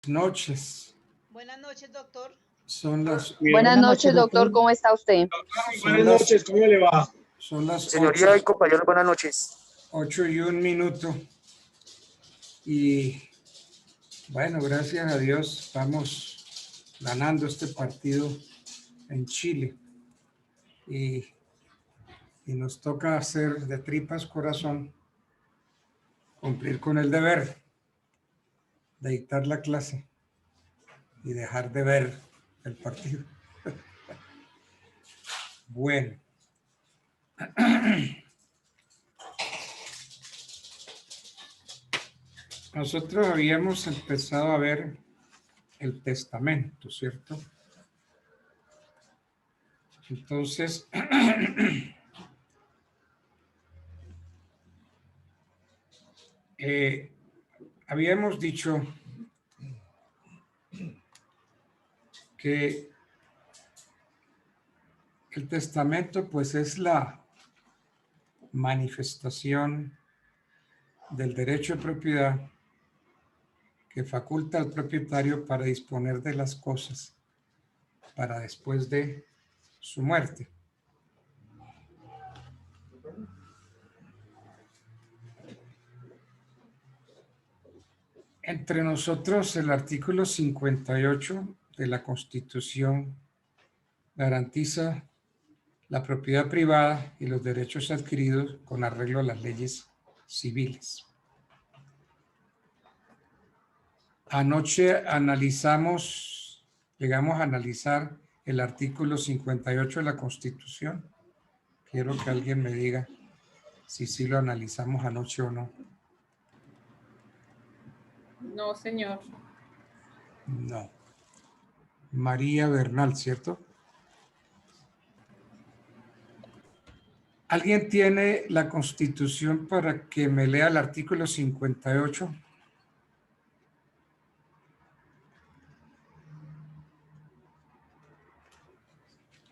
Noches. Buenas noches, doctor. Buenas noches, doctor. ¿Cómo está usted? Buenas noches, ¿cómo le va? Son las Señoría y compañeros, buenas noches. 8:01. Y bueno, gracias a Dios estamos ganando este partido en Chile. Y nos toca hacer de tripas corazón, cumplir con el deber de dictar la clase y dejar de ver el partido. Bueno. Nosotros habíamos empezado a ver el testamento, ¿cierto? Entonces, habíamos dicho que el testamento pues es la manifestación del derecho de propiedad que faculta al propietario para disponer de las cosas para después de su muerte. Entre nosotros, el artículo 58 de la Constitución garantiza la propiedad privada y los derechos adquiridos con arreglo a las leyes civiles. Anoche llegamos a analizar el artículo 58 de la Constitución. Quiero que alguien me diga si sí lo analizamos anoche o no. No, señor. No. María Bernal, ¿cierto? ¿Alguien tiene la Constitución para que me lea el artículo 58?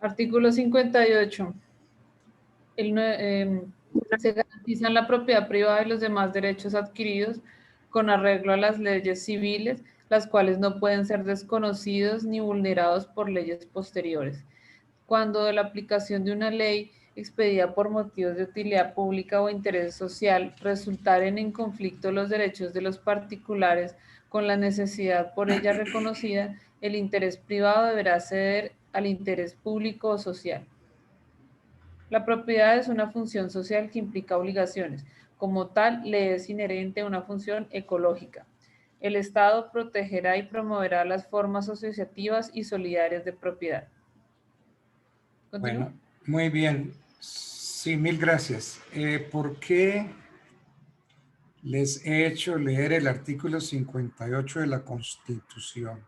Artículo 58. Se garantizan la propiedad privada y los demás derechos adquiridos con arreglo a las leyes civiles, las cuales no pueden ser desconocidos ni vulnerados por leyes posteriores. Cuando de la aplicación de una ley expedida por motivos de utilidad pública o interés social resultaren en conflicto los derechos de los particulares con la necesidad por ella reconocida, el interés privado deberá ceder al interés público o social. La propiedad es una función social que implica obligaciones. Como tal, le es inherente una función ecológica. El Estado protegerá y promoverá las formas asociativas y solidarias de propiedad. ¿Continúo? Bueno, muy bien. Sí, mil gracias. ¿Por qué les he hecho leer el artículo 58 de la Constitución?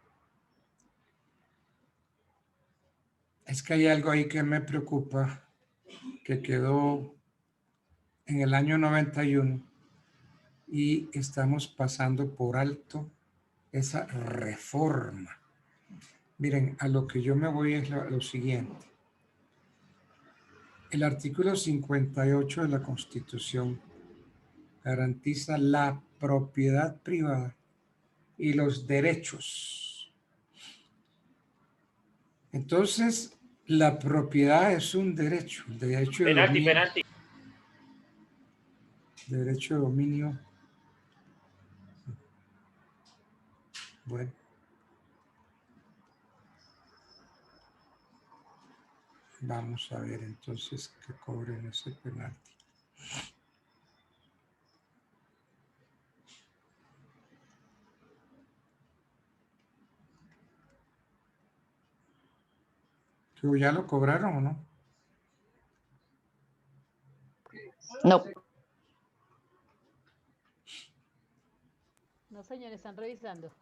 Es que hay algo ahí que me preocupa, que quedó en el año 91 y estamos pasando por alto esa reforma. Miren, a lo que yo me voy es lo siguiente. El artículo 58 de la Constitución garantiza la propiedad privada y los derechos. Entonces, la propiedad es un derecho, el derecho de dominio. Derecho de dominio. Bueno. Vamos a ver entonces que cobren ese penalti. ¿Ya lo cobraron o no? No. No, señor, están revisando.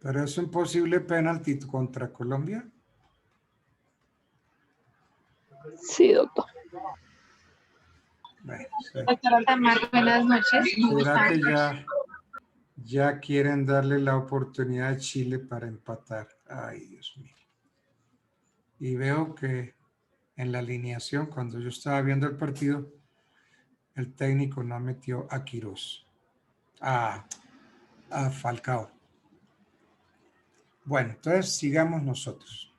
Pero es un posible penalti contra Colombia. Sí, doctor. Bueno, sí. Doctora Tamar, buenas noches. ¿Será que ya quieren darle la oportunidad a Chile para empatar? Ay, Dios mío. Y veo que en la alineación, cuando yo estaba viendo el partido, el técnico no metió a Quirós, a Falcao. Bueno, entonces sigamos nosotros.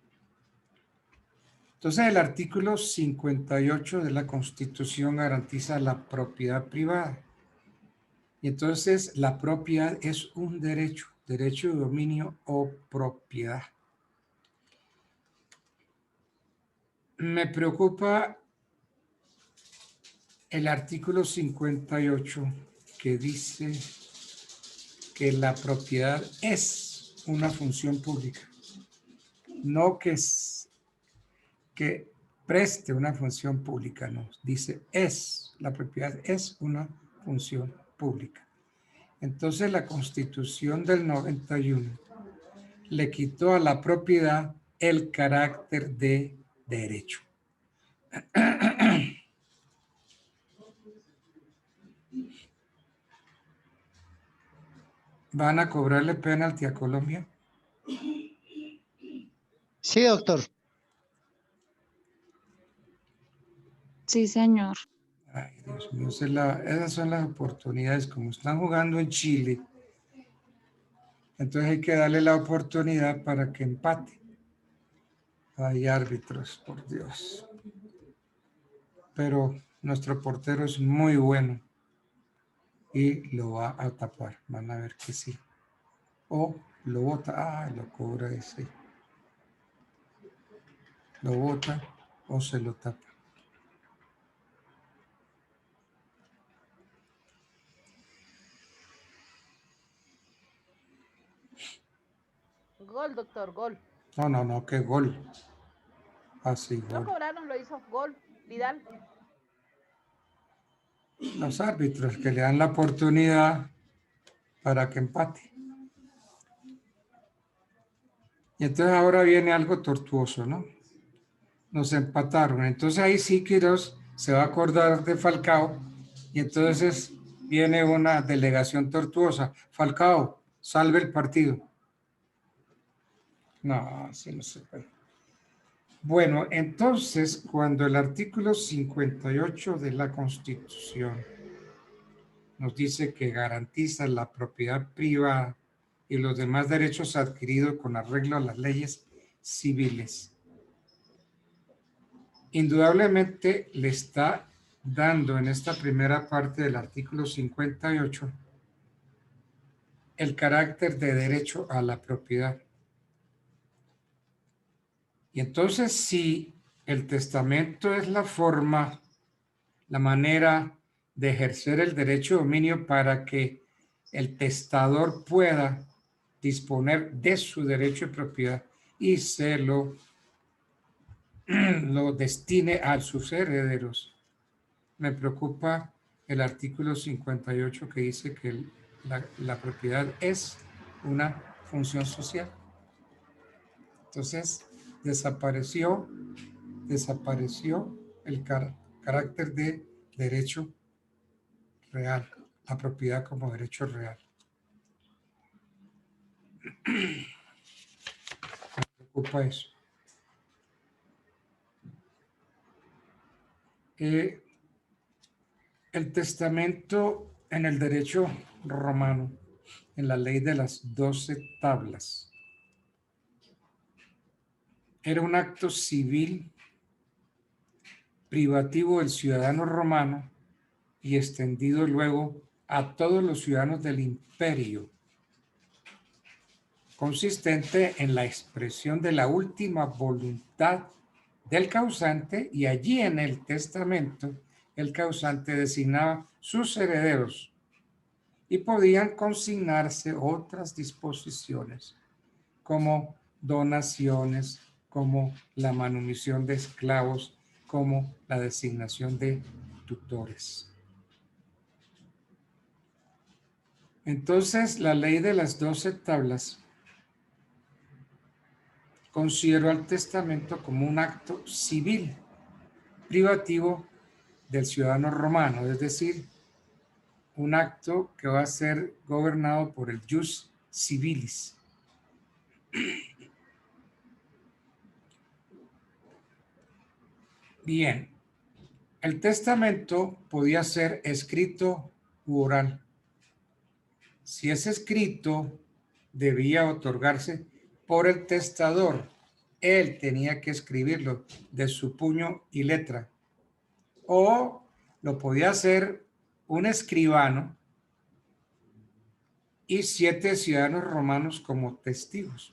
Entonces el artículo 58 de la Constitución garantiza la propiedad privada. Y entonces la propiedad es un derecho de dominio o propiedad. Me preocupa el artículo 58 que dice que la propiedad es una función pública, no que preste una función pública, no, dice la propiedad es una función pública. Entonces la Constitución del 91 le quitó a la propiedad el carácter de derecho. ¿Van a cobrarle penalti a Colombia? Sí, doctor. Sí, señor. Ay, Dios mío, esas son las oportunidades. Como están jugando en Chile, entonces hay que darle la oportunidad para que empate. Hay árbitros, por Dios. Pero nuestro portero es muy bueno y lo va a tapar. Van a ver que sí. O lo bota, lo cobra ese. Lo bota o se lo tapa. Gol, doctor, gol. No, qué gol. Así, Lo gol. cobraron, lo hizo gol. Vidal. Los árbitros que le dan la oportunidad para que empate. Y entonces ahora viene algo tortuoso, ¿no? Nos empataron. Entonces ahí sí Quirós se va a acordar de Falcao y entonces viene una delegación tortuosa. Falcao, salve el partido. No, así no se puede. Bueno, entonces cuando el artículo 58 de la Constitución nos dice que garantiza la propiedad privada y los demás derechos adquiridos con arreglo a las leyes civiles, indudablemente le está dando en esta primera parte del artículo 58 el carácter de derecho a la propiedad. Y entonces si el testamento es la forma, la manera de ejercer el derecho de dominio para que el testador pueda disponer de su derecho de propiedad y se lo destine a sus herederos. Me preocupa el artículo 58 que dice que la propiedad es una función social. Entonces, desapareció el carácter de derecho real, la propiedad como derecho real. Me preocupa eso. El testamento en el derecho romano, en la ley de las 12 tablas, era un acto civil privativo del ciudadano romano y extendido luego a todos los ciudadanos del imperio, consistente en la expresión de la última voluntad del causante, y allí en el testamento el causante designaba sus herederos y podían consignarse otras disposiciones como donaciones, como la manumisión de esclavos, como la designación de tutores. Entonces, la ley de las 12 tablas consideró al testamento como un acto civil privativo del ciudadano romano, es decir, un acto que va a ser gobernado por el jus civilis. Bien, el testamento podía ser escrito u oral. Si es escrito, debía otorgarse por el testador. Él tenía que escribirlo de su puño y letra. O lo podía hacer un escribano y 7 ciudadanos romanos como testigos.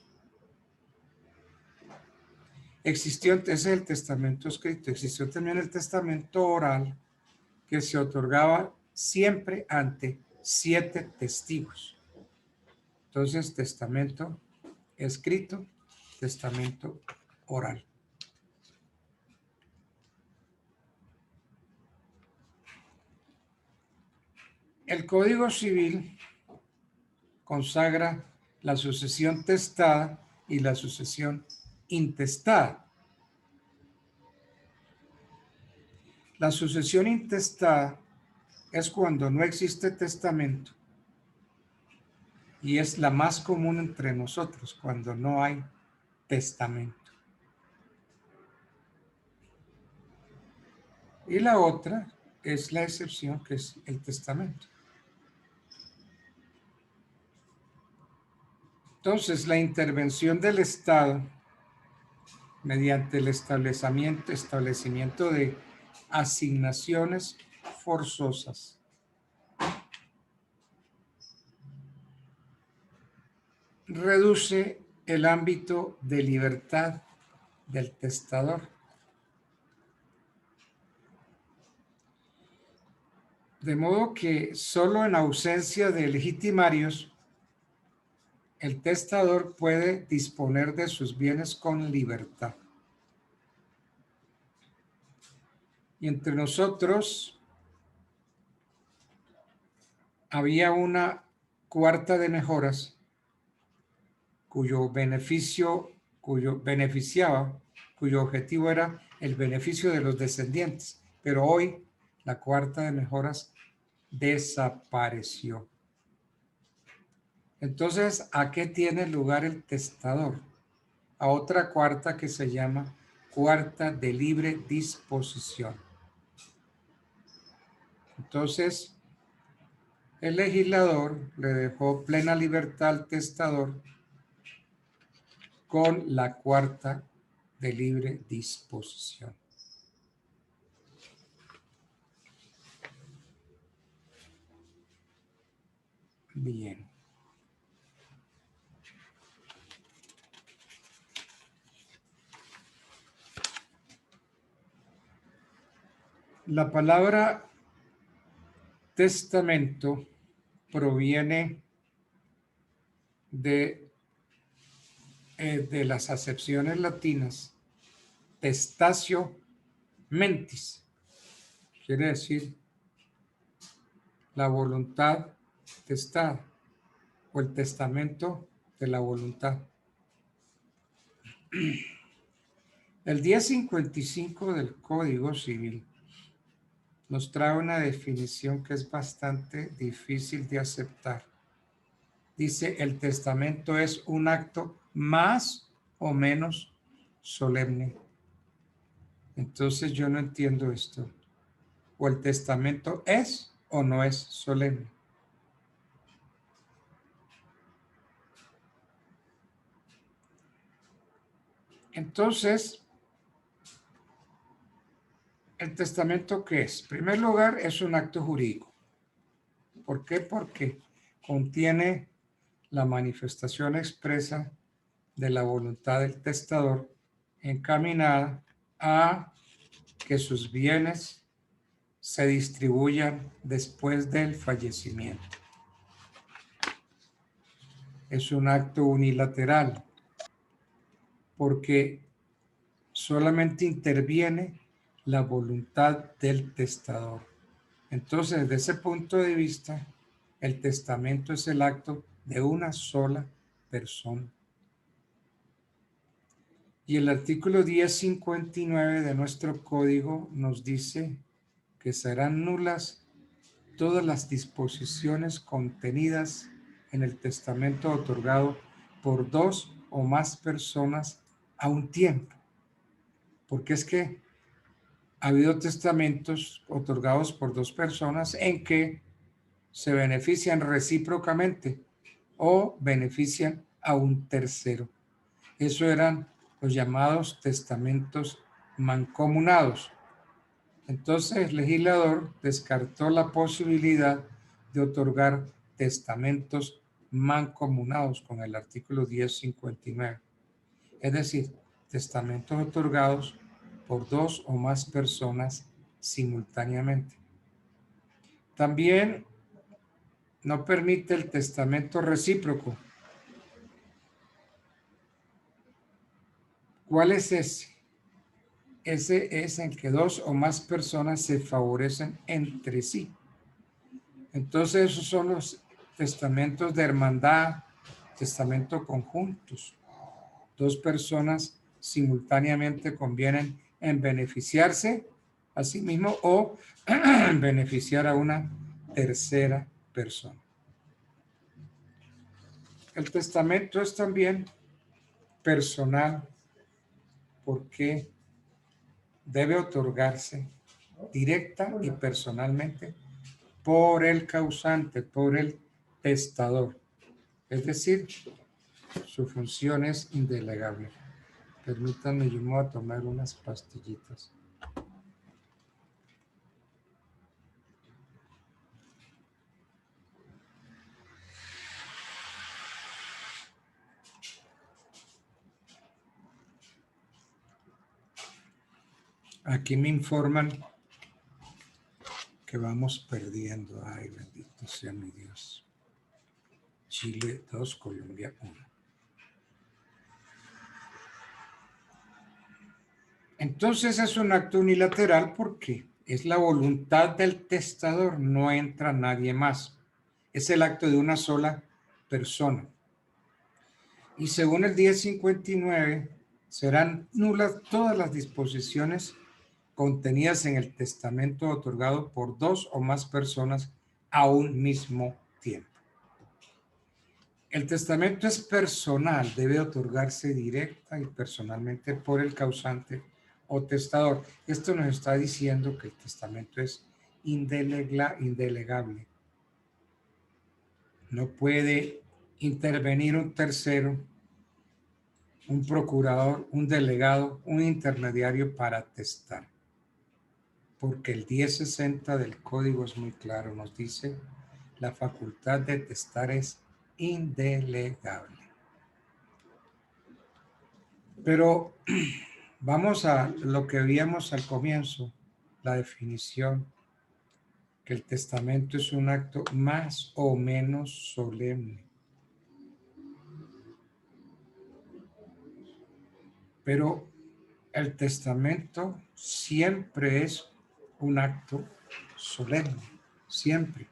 Existió, ese es el testamento escrito. Existió también el testamento oral, que se otorgaba siempre ante 7 testigos. Entonces, testamento escrito, testamento oral. El Código Civil consagra la sucesión testada y la sucesión intestada. La sucesión intestada es cuando no existe testamento y es la más común entre nosotros, cuando no hay testamento. Y la otra es la excepción, que es el testamento. Entonces, la intervención del Estado mediante el establecimiento de asignaciones forzosas reduce el ámbito de libertad del testador. De modo que solo en ausencia de legitimarios, el testador puede disponer de sus bienes con libertad. Y entre nosotros había una cuarta de mejoras cuyo objetivo era el beneficio de los descendientes. Pero hoy la cuarta de mejoras desapareció. Entonces, ¿a qué tiene lugar el testador? A otra cuarta que se llama cuarta de libre disposición. Entonces, el legislador le dejó plena libertad al testador con la cuarta de libre disposición. Bien. La palabra testamento proviene de las acepciones latinas testatio mentis, quiere decir la voluntad testada o el testamento de la voluntad. El 1055 del Código Civil nos trae una definición que es bastante difícil de aceptar. Dice, el testamento es un acto más o menos solemne. Entonces yo no entiendo esto. O el testamento es o no es solemne. Entonces, ¿el testamento qué es? En primer lugar, es un acto jurídico. ¿Por qué? Porque contiene la manifestación expresa de la voluntad del testador encaminada a que sus bienes se distribuyan después del fallecimiento. Es un acto unilateral porque solamente interviene la voluntad del testador. Entonces, desde ese punto de vista, el testamento es el acto de una sola persona. Y el artículo 1059 de nuestro código nos dice que serán nulas todas las disposiciones contenidas en el testamento otorgado por dos o más personas a un tiempo. Porque es que ha habido testamentos otorgados por dos personas en que se benefician recíprocamente o benefician a un tercero. Eso eran los llamados testamentos mancomunados. Entonces el legislador descartó la posibilidad de otorgar testamentos mancomunados con el artículo 1059. Es decir, testamentos otorgados por dos o más personas simultáneamente. También no permite el testamento recíproco. ¿Cuál es ese? Ese es en que dos o más personas se favorecen entre sí. Entonces esos son los testamentos de hermandad, testamento conjuntos. Dos personas simultáneamente convienen en beneficiarse a sí mismo o beneficiar a una tercera persona. El testamento es también personal porque debe otorgarse directa y personalmente por el causante, por el testador. Es decir, su función es indelegable. Permítanme, yo me voy a tomar unas pastillitas. Aquí me informan que vamos perdiendo. Ay, bendito sea mi Dios. Chile 2, Colombia 1. Entonces es un acto unilateral porque es la voluntad del testador, no entra nadie más. Es el acto de una sola persona. Y según el 1059, serán nulas todas las disposiciones contenidas en el testamento otorgado por dos o más personas a un mismo tiempo. El testamento es personal, debe otorgarse directa y personalmente por el causante o testador. Esto nos está diciendo que el testamento es indelegable. No puede intervenir un tercero, un procurador, un delegado, un intermediario para testar. Porque el 1060 del código es muy claro, nos dice la facultad de testar es indelegable. Pero vamos a lo que veíamos al comienzo, la definición, que el testamento es un acto más o menos solemne. Pero el testamento siempre es un acto solemne, siempre.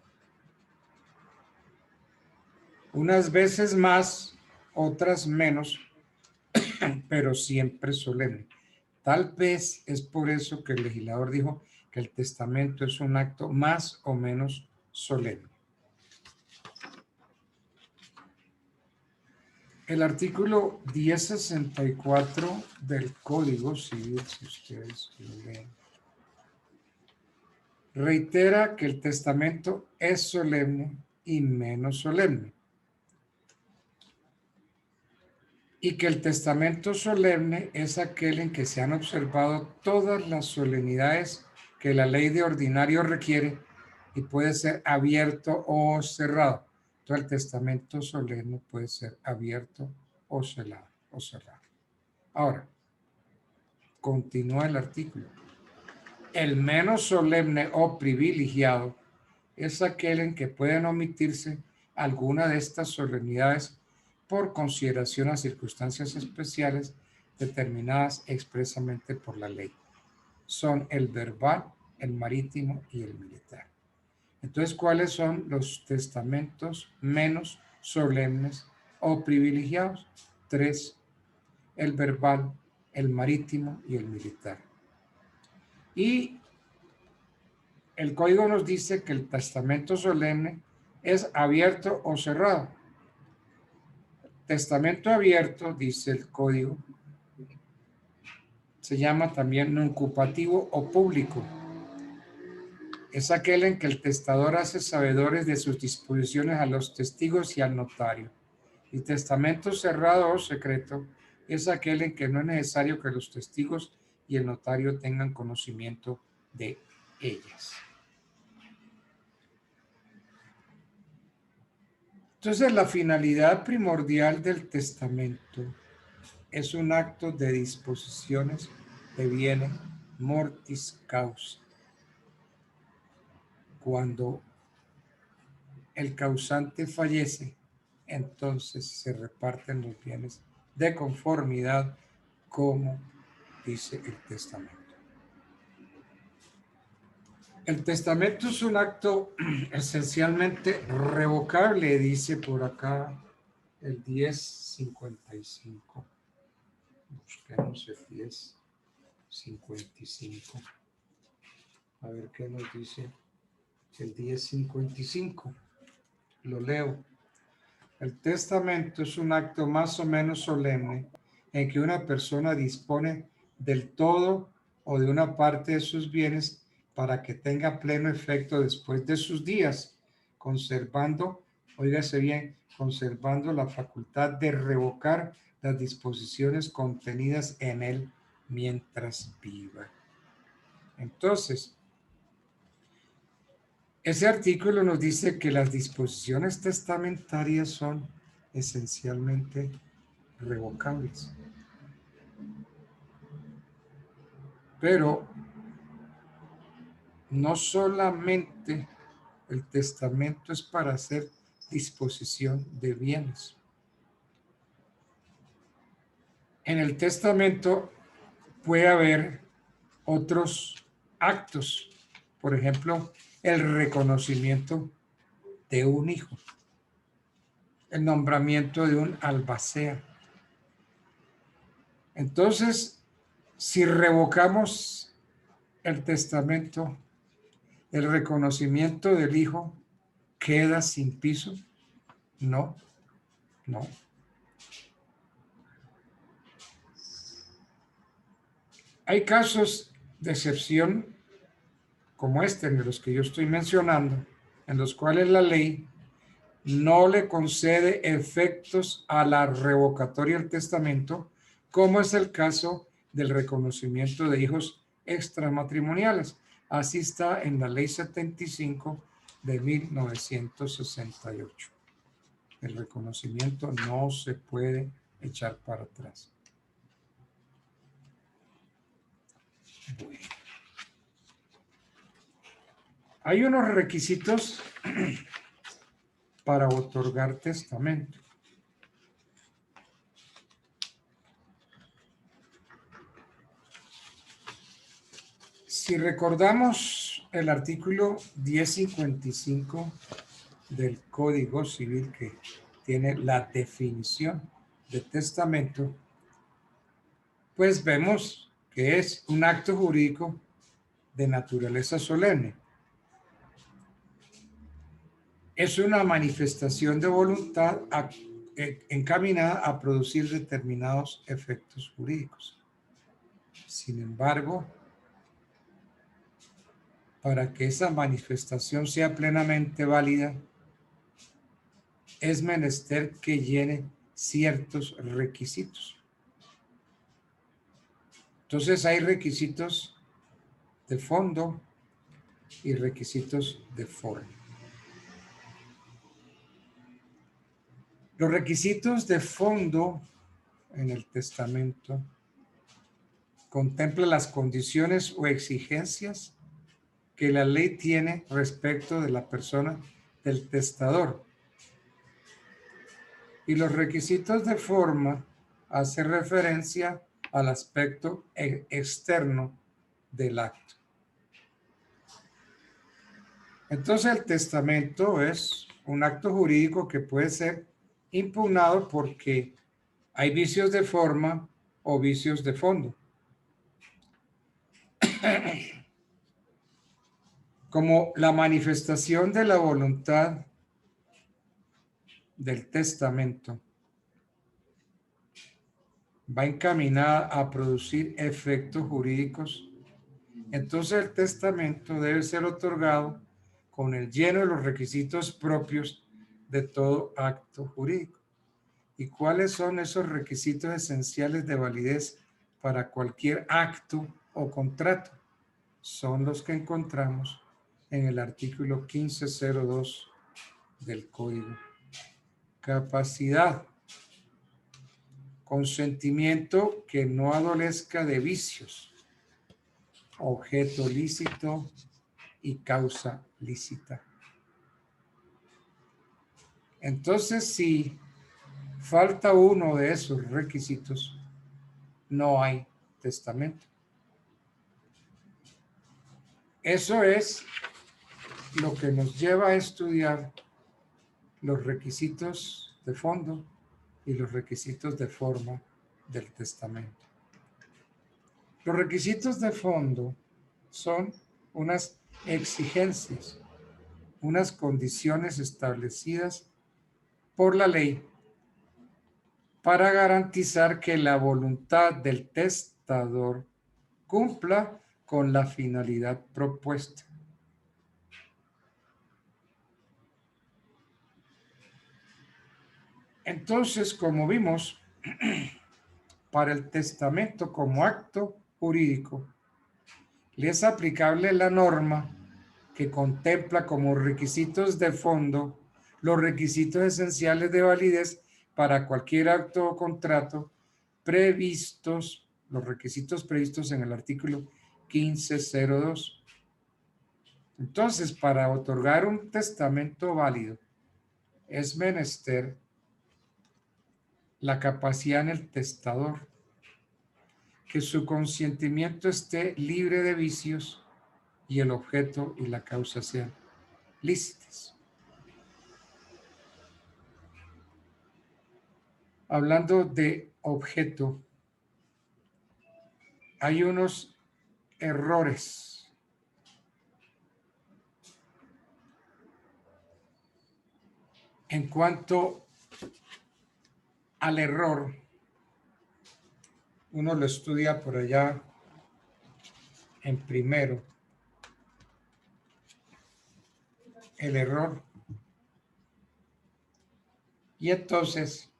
Unas veces más, otras menos, pero siempre solemne. Tal vez es por eso que el legislador dijo que el testamento es un acto más o menos solemne. El artículo 1064 del Código Civil, si ustedes lo leen, reitera que el testamento es solemne y menos solemne. Y que el testamento solemne es aquel en que se han observado todas las solemnidades que la ley de ordinario requiere y puede ser abierto o cerrado. Entonces el testamento solemne puede ser abierto o cerrado. Ahora, continúa el artículo. El menos solemne o privilegiado es aquel en que pueden omitirse alguna de estas solemnidades por consideración a circunstancias especiales determinadas expresamente por la ley. Son el verbal, el marítimo y el militar. Entonces, ¿cuáles son los testamentos menos solemnes o privilegiados? 3. El verbal, el marítimo y el militar. Y el código nos dice que el testamento solemne es abierto o cerrado. Testamento abierto, dice el código, se llama también nuncupativo o público. Es aquel en que el testador hace sabedores de sus disposiciones a los testigos y al notario. Y testamento cerrado o secreto es aquel en que no es necesario que los testigos y el notario tengan conocimiento de ellas. Entonces, la finalidad primordial del testamento es un acto de disposiciones de bienes mortis causa. Cuando el causante fallece, entonces se reparten los bienes de conformidad como dice el testamento. El testamento es un acto esencialmente revocable, dice por acá el 1055. Busquemos el 1055. A ver qué nos dice el 1055. Lo leo. El testamento es un acto más o menos solemne en que una persona dispone del todo o de una parte de sus bienes para que tenga pleno efecto después de sus días, conservando, óigase bien, conservando la facultad de revocar las disposiciones contenidas en él mientras viva. Entonces, ese artículo nos dice que las disposiciones testamentarias son esencialmente revocables. Pero no solamente el testamento es para hacer disposición de bienes. En el testamento puede haber otros actos, por ejemplo, el reconocimiento de un hijo, el nombramiento de un albacea. Entonces, si revocamos el testamento, el reconocimiento del hijo queda sin piso. No. Hay casos de excepción como este, de los que yo estoy mencionando, en los cuales la ley no le concede efectos a la revocatoria del testamento, como es el caso del reconocimiento de hijos extramatrimoniales. Así está en la Ley 75 de 1968. El reconocimiento no se puede echar para atrás. Bueno. Hay unos requisitos para otorgar testamento. Si recordamos el artículo 1055 del Código Civil, que tiene la definición de testamento, pues vemos que es un acto jurídico de naturaleza solemne. Es una manifestación de voluntad encaminada a producir determinados efectos jurídicos. Sin embargo, para que esa manifestación sea plenamente válida, es menester que llene ciertos requisitos. Entonces hay requisitos de fondo y requisitos de forma. Los requisitos de fondo en el testamento contemplan las condiciones o exigencias que la ley tiene respecto de la persona del testador. Y los requisitos de forma hacen referencia al aspecto externo del acto. Entonces el testamento es un acto jurídico que puede ser impugnado porque hay vicios de forma o vicios de fondo. Como la manifestación de la voluntad del testamento va encaminada a producir efectos jurídicos, entonces el testamento debe ser otorgado con el lleno de los requisitos propios de todo acto jurídico. ¿Y cuáles son esos requisitos esenciales de validez para cualquier acto o contrato? Son los que encontramos en el artículo 1502 del Código. Capacidad. Consentimiento que no adolezca de vicios. Objeto lícito y causa lícita. Entonces, si falta uno de esos requisitos, no hay testamento. Eso es lo que nos lleva a estudiar los requisitos de fondo y los requisitos de forma del testamento. Los requisitos de fondo son unas exigencias, unas condiciones establecidas por la ley para garantizar que la voluntad del testador cumpla con la finalidad propuesta. Entonces, como vimos, para el testamento como acto jurídico, le es aplicable la norma que contempla como requisitos de fondo los requisitos esenciales de validez para cualquier acto o contrato previstos, los requisitos previstos en el artículo 1502. Entonces, para otorgar un testamento válido, es menester la capacidad en el testador, que su consentimiento esté libre de vicios y el objeto y la causa sean lícitas. Hablando de objeto, hay unos errores en cuanto al error. Uno lo estudia por allá en primero. El error. Y entonces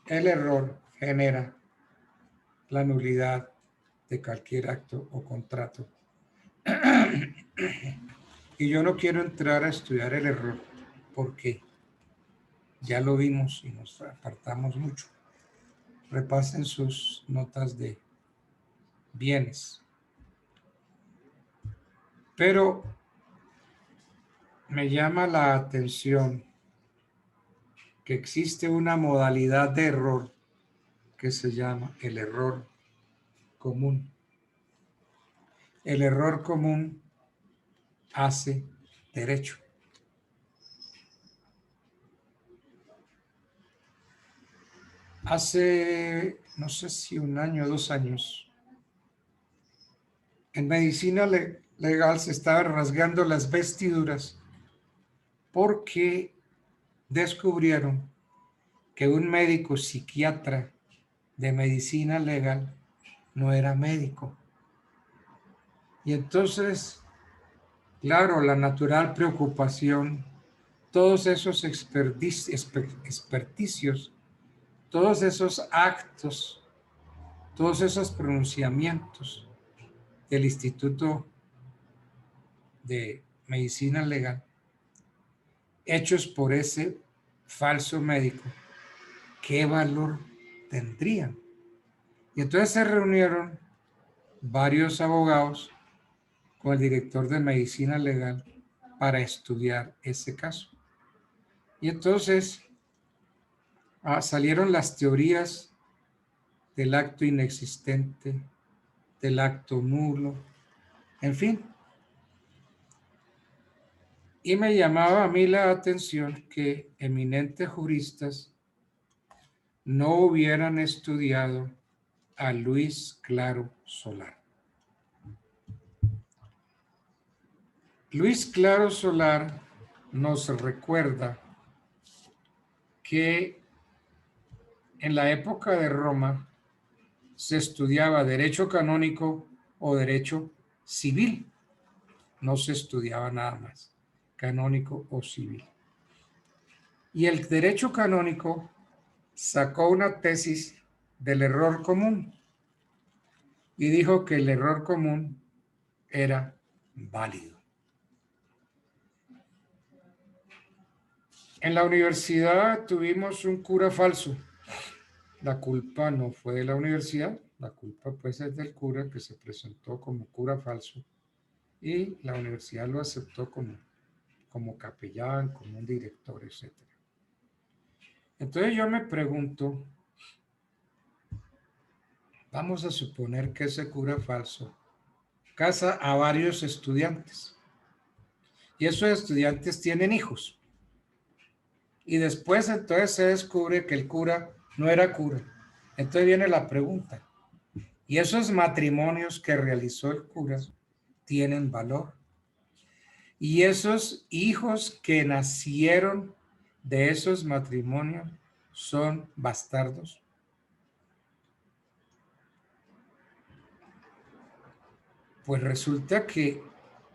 el error genera la nulidad de cualquier acto o contrato. Y yo no quiero entrar a estudiar el error porque ya lo vimos y nos apartamos mucho. Repasen sus notas de bienes. Pero me llama la atención que existe una modalidad de error que se llama el error común. El error común hace derecho. Hace, no sé si 1 año o 2 años, en medicina legal se estaban rasgando las vestiduras porque descubrieron que un médico psiquiatra de medicina legal no era médico. Y entonces, claro, la natural preocupación, todos esos experticios, todos esos actos, todos esos pronunciamientos del Instituto de Medicina Legal, hechos por ese falso médico, ¿qué valor tendrían? Y entonces se reunieron varios abogados con el director de Medicina Legal para estudiar ese caso. Y entonces salieron las teorías del acto inexistente, del acto nulo, en fin. Y me llamaba a mí la atención que eminentes juristas no hubieran estudiado a Luis Claro Solar. Luis Claro Solar nos recuerda que en la época de Roma se estudiaba derecho canónico o derecho civil. No se estudiaba nada más, canónico o civil. Y el derecho canónico sacó una tesis del error común y dijo que el error común era válido. En la universidad tuvimos un cura falso. La culpa no fue de la universidad, la culpa pues es del cura que se presentó como cura falso y la universidad lo aceptó como capellán, como un director, etc. Entonces yo me pregunto, vamos a suponer que ese cura falso casa a varios estudiantes y esos estudiantes tienen hijos y después entonces se descubre que el cura no era cura. Entonces viene la pregunta, ¿y esos matrimonios que realizó el cura tienen valor? ¿Y esos hijos que nacieron de esos matrimonios son bastardos? Pues resulta que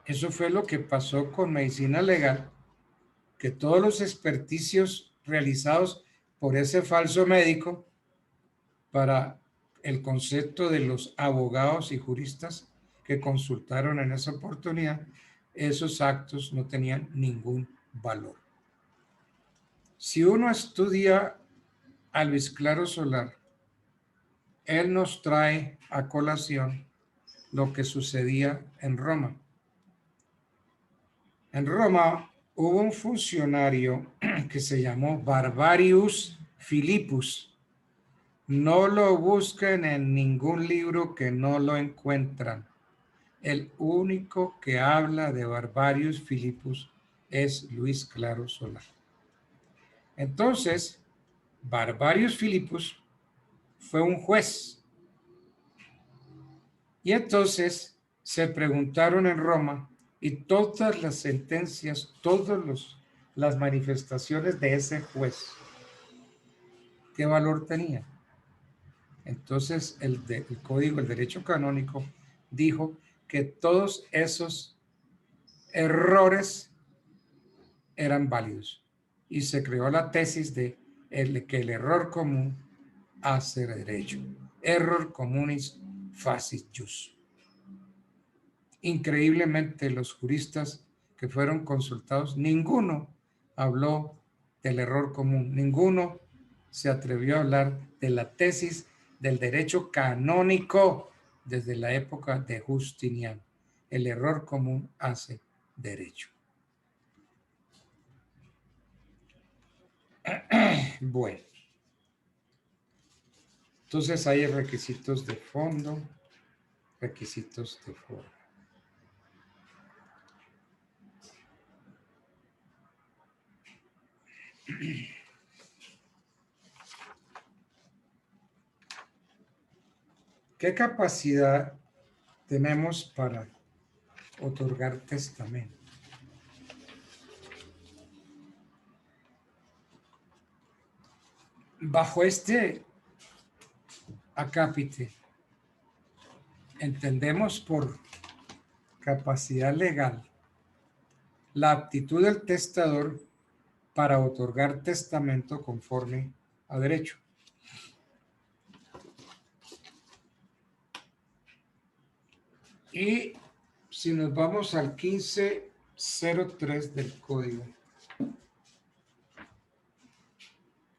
eso fue lo que pasó con medicina legal, que todos los experticios realizados por ese falso médico para el concepto de los abogados y juristas que consultaron en esa oportunidad, esos actos no tenían ningún valor. Si uno estudia a Luis Claro Solar, él nos trae a colación lo que sucedía en Roma. En Roma hubo un funcionario que se llamó Barbarius Philippus. No lo busquen en ningún libro que no lo encuentran. El único que habla de Barbarius Philippus es Luis Claro Solar. Entonces, Barbarius Philippus fue un juez. Y entonces se preguntaron en Roma y todas las sentencias, todas las manifestaciones de ese juez, ¿qué valor tenía? Entonces el código, el derecho canónico, dijo que todos esos errores eran válidos y se creó la tesis de que el error común hace derecho. Error communis facit jus. Increíblemente, los juristas que fueron consultados, ninguno habló del error común, ninguno se atrevió a hablar de la tesis del derecho canónico desde la época de Justiniano. El error común hace derecho. Bueno, entonces hay requisitos de fondo, requisitos de forma. ¿Qué capacidad tenemos para otorgar testamento? Bajo este acápite, entendemos por capacidad legal la aptitud del testador para otorgar testamento conforme a derecho. Y si nos vamos al 1503 del código,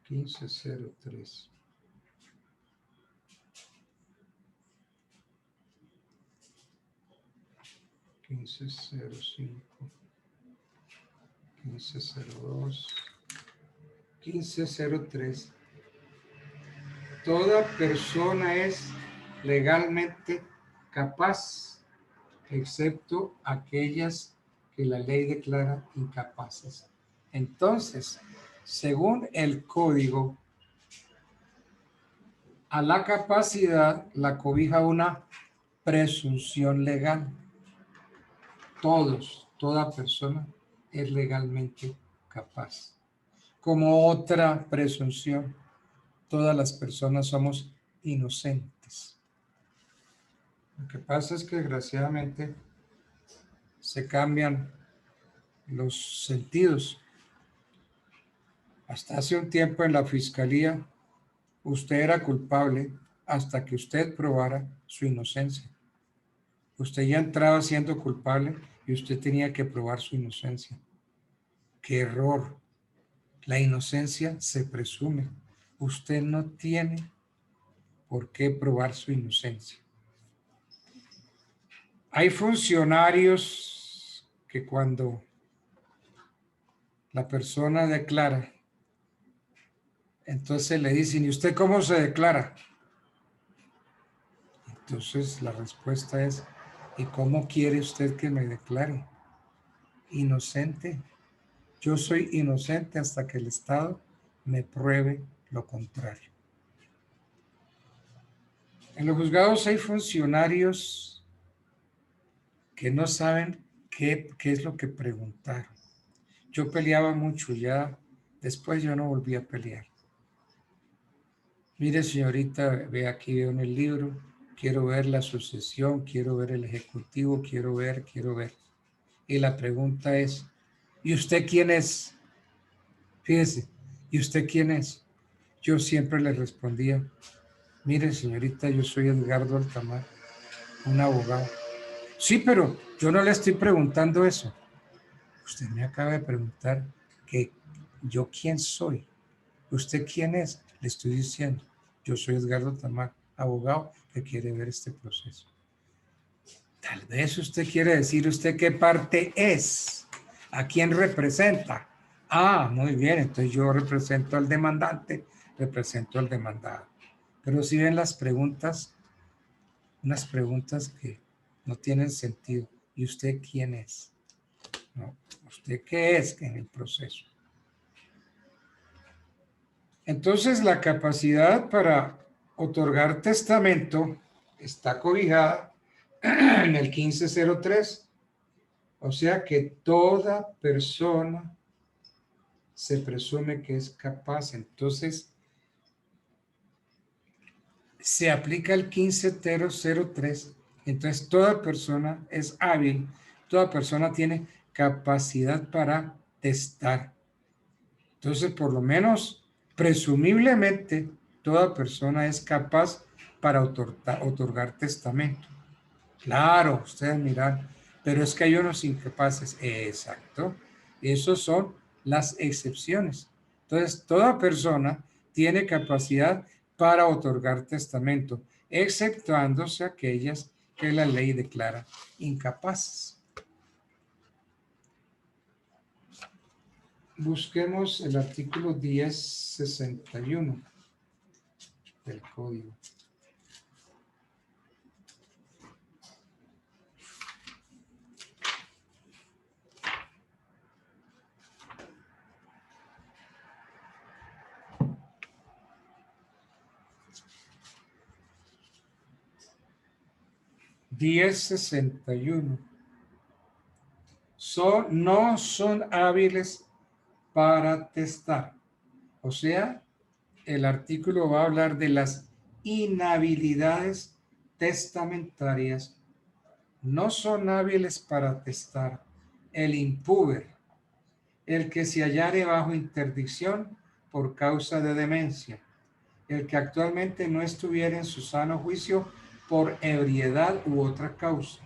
1503. $15.05, 15.02, 15.03. Toda persona es legalmente capaz, excepto aquellas que la ley declara incapaces. Entonces, según el código, A la capacidad la cobija una presunción legal. Toda persona es legalmente capaz. Como otra presunción, todas las personas somos inocentes. Lo que pasa es que desgraciadamente se cambian los sentidos. Hasta hace un tiempo en la fiscalía, usted era culpable hasta que usted probara su inocencia. Usted ya entraba siendo culpable y usted tenía que probar su inocencia. ¡Qué error! La inocencia se presume. Usted no tiene por qué probar su inocencia. Hay funcionarios que cuando la persona declara, entonces le dicen, ¿y usted cómo se declara? Entonces la respuesta es, ¿y cómo quiere usted que me declare? Inocente. Yo soy inocente hasta que el Estado me pruebe lo contrario. En los juzgados hay funcionarios que no saben qué es lo que preguntaron. Yo peleaba mucho, ya después yo no volví a pelear. Mire, señorita, ve aquí, veo en el libro, quiero ver la sucesión, quiero ver el ejecutivo, quiero ver. Y la pregunta es, ¿y usted quién es? Fíjese, ¿y usted quién es? Yo siempre le respondía, mire, señorita, yo soy Edgardo Altamar, un abogado. Sí, pero yo no le estoy preguntando eso. Usted me acaba de preguntar que yo quién soy. ¿Usted quién es? Le estoy diciendo, yo soy Edgardo Altamar, abogado que quiere ver este proceso. Tal vez usted quiere decir usted qué parte es, a quién representa. Ah, muy bien, entonces yo represento al demandante, represento al demandado. Pero si ven las preguntas, unas preguntas que no tienen sentido. ¿Y usted quién es? No, ¿usted qué es en el proceso? Entonces la capacidad para otorgar testamento está cobijada en el 1503. O sea que toda persona se presume que es capaz. Entonces se aplica el 1503. Entonces toda persona es hábil, toda persona tiene capacidad para testar. Entonces, por lo menos, presumiblemente, toda persona es capaz para otorgar testamento. Claro, ustedes miran, pero es que hay unos incapaces. Exacto. Esos son las excepciones. Entonces, toda persona tiene capacidad para otorgar testamento, exceptuándose aquellas que la ley declara incapaces. Busquemos el artículo 1061 del Código. No son hábiles para testar. O sea, el artículo va a hablar de las inhabilidades testamentarias. No son hábiles para testar el impúber, el que se hallare bajo interdicción por causa de demencia, el que actualmente no estuviera en su sano juicio por ebriedad u otra causa,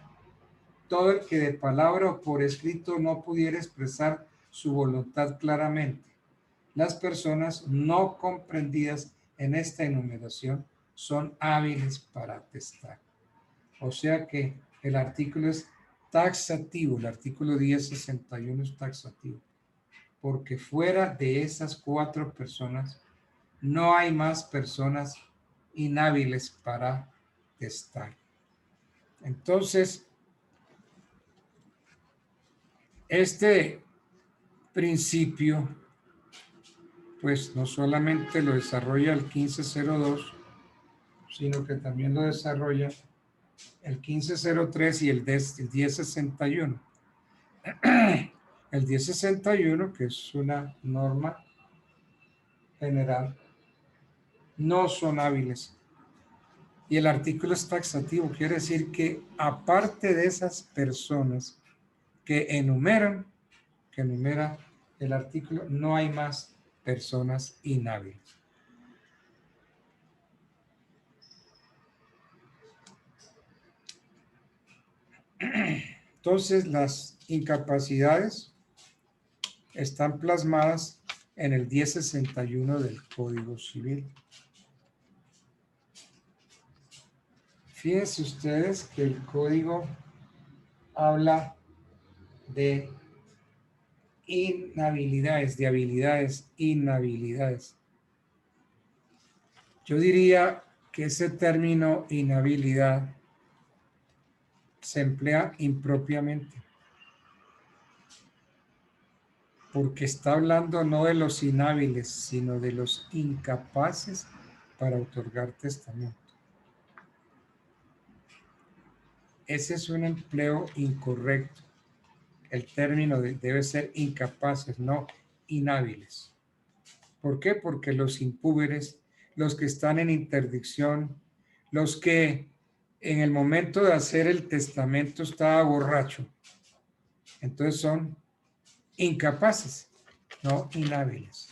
todo el que de palabra o por escrito no pudiera expresar su voluntad claramente. Las personas no comprendidas en esta enumeración son hábiles para atestar. O sea que el artículo es taxativo, el artículo 1061 es taxativo, porque fuera de esas 4 personas no hay más personas inhábiles para testar. Entonces, este principio, pues no solamente lo desarrolla el 1502, sino que también lo desarrolla el 1503 y el 1061. El 1061, que es una norma general, no son hábiles. Y el artículo es taxativo, quiere decir que aparte de esas personas que enumera el artículo, no hay más personas inhábiles. Entonces, las incapacidades están plasmadas en el 1061 del Código Civil. Fíjense ustedes que el código habla de inhabilidades, de habilidades, inhabilidades. Yo diría que ese término inhabilidad se emplea impropiamente, porque está hablando no de los inhábiles, sino de los incapaces para otorgar testamento. Ese es un empleo incorrecto. El término debe ser incapaces, no inhábiles. ¿Por qué? Porque los impúberes, los que están en interdicción, los que en el momento de hacer el testamento estaba borracho, entonces son incapaces, no inhábiles.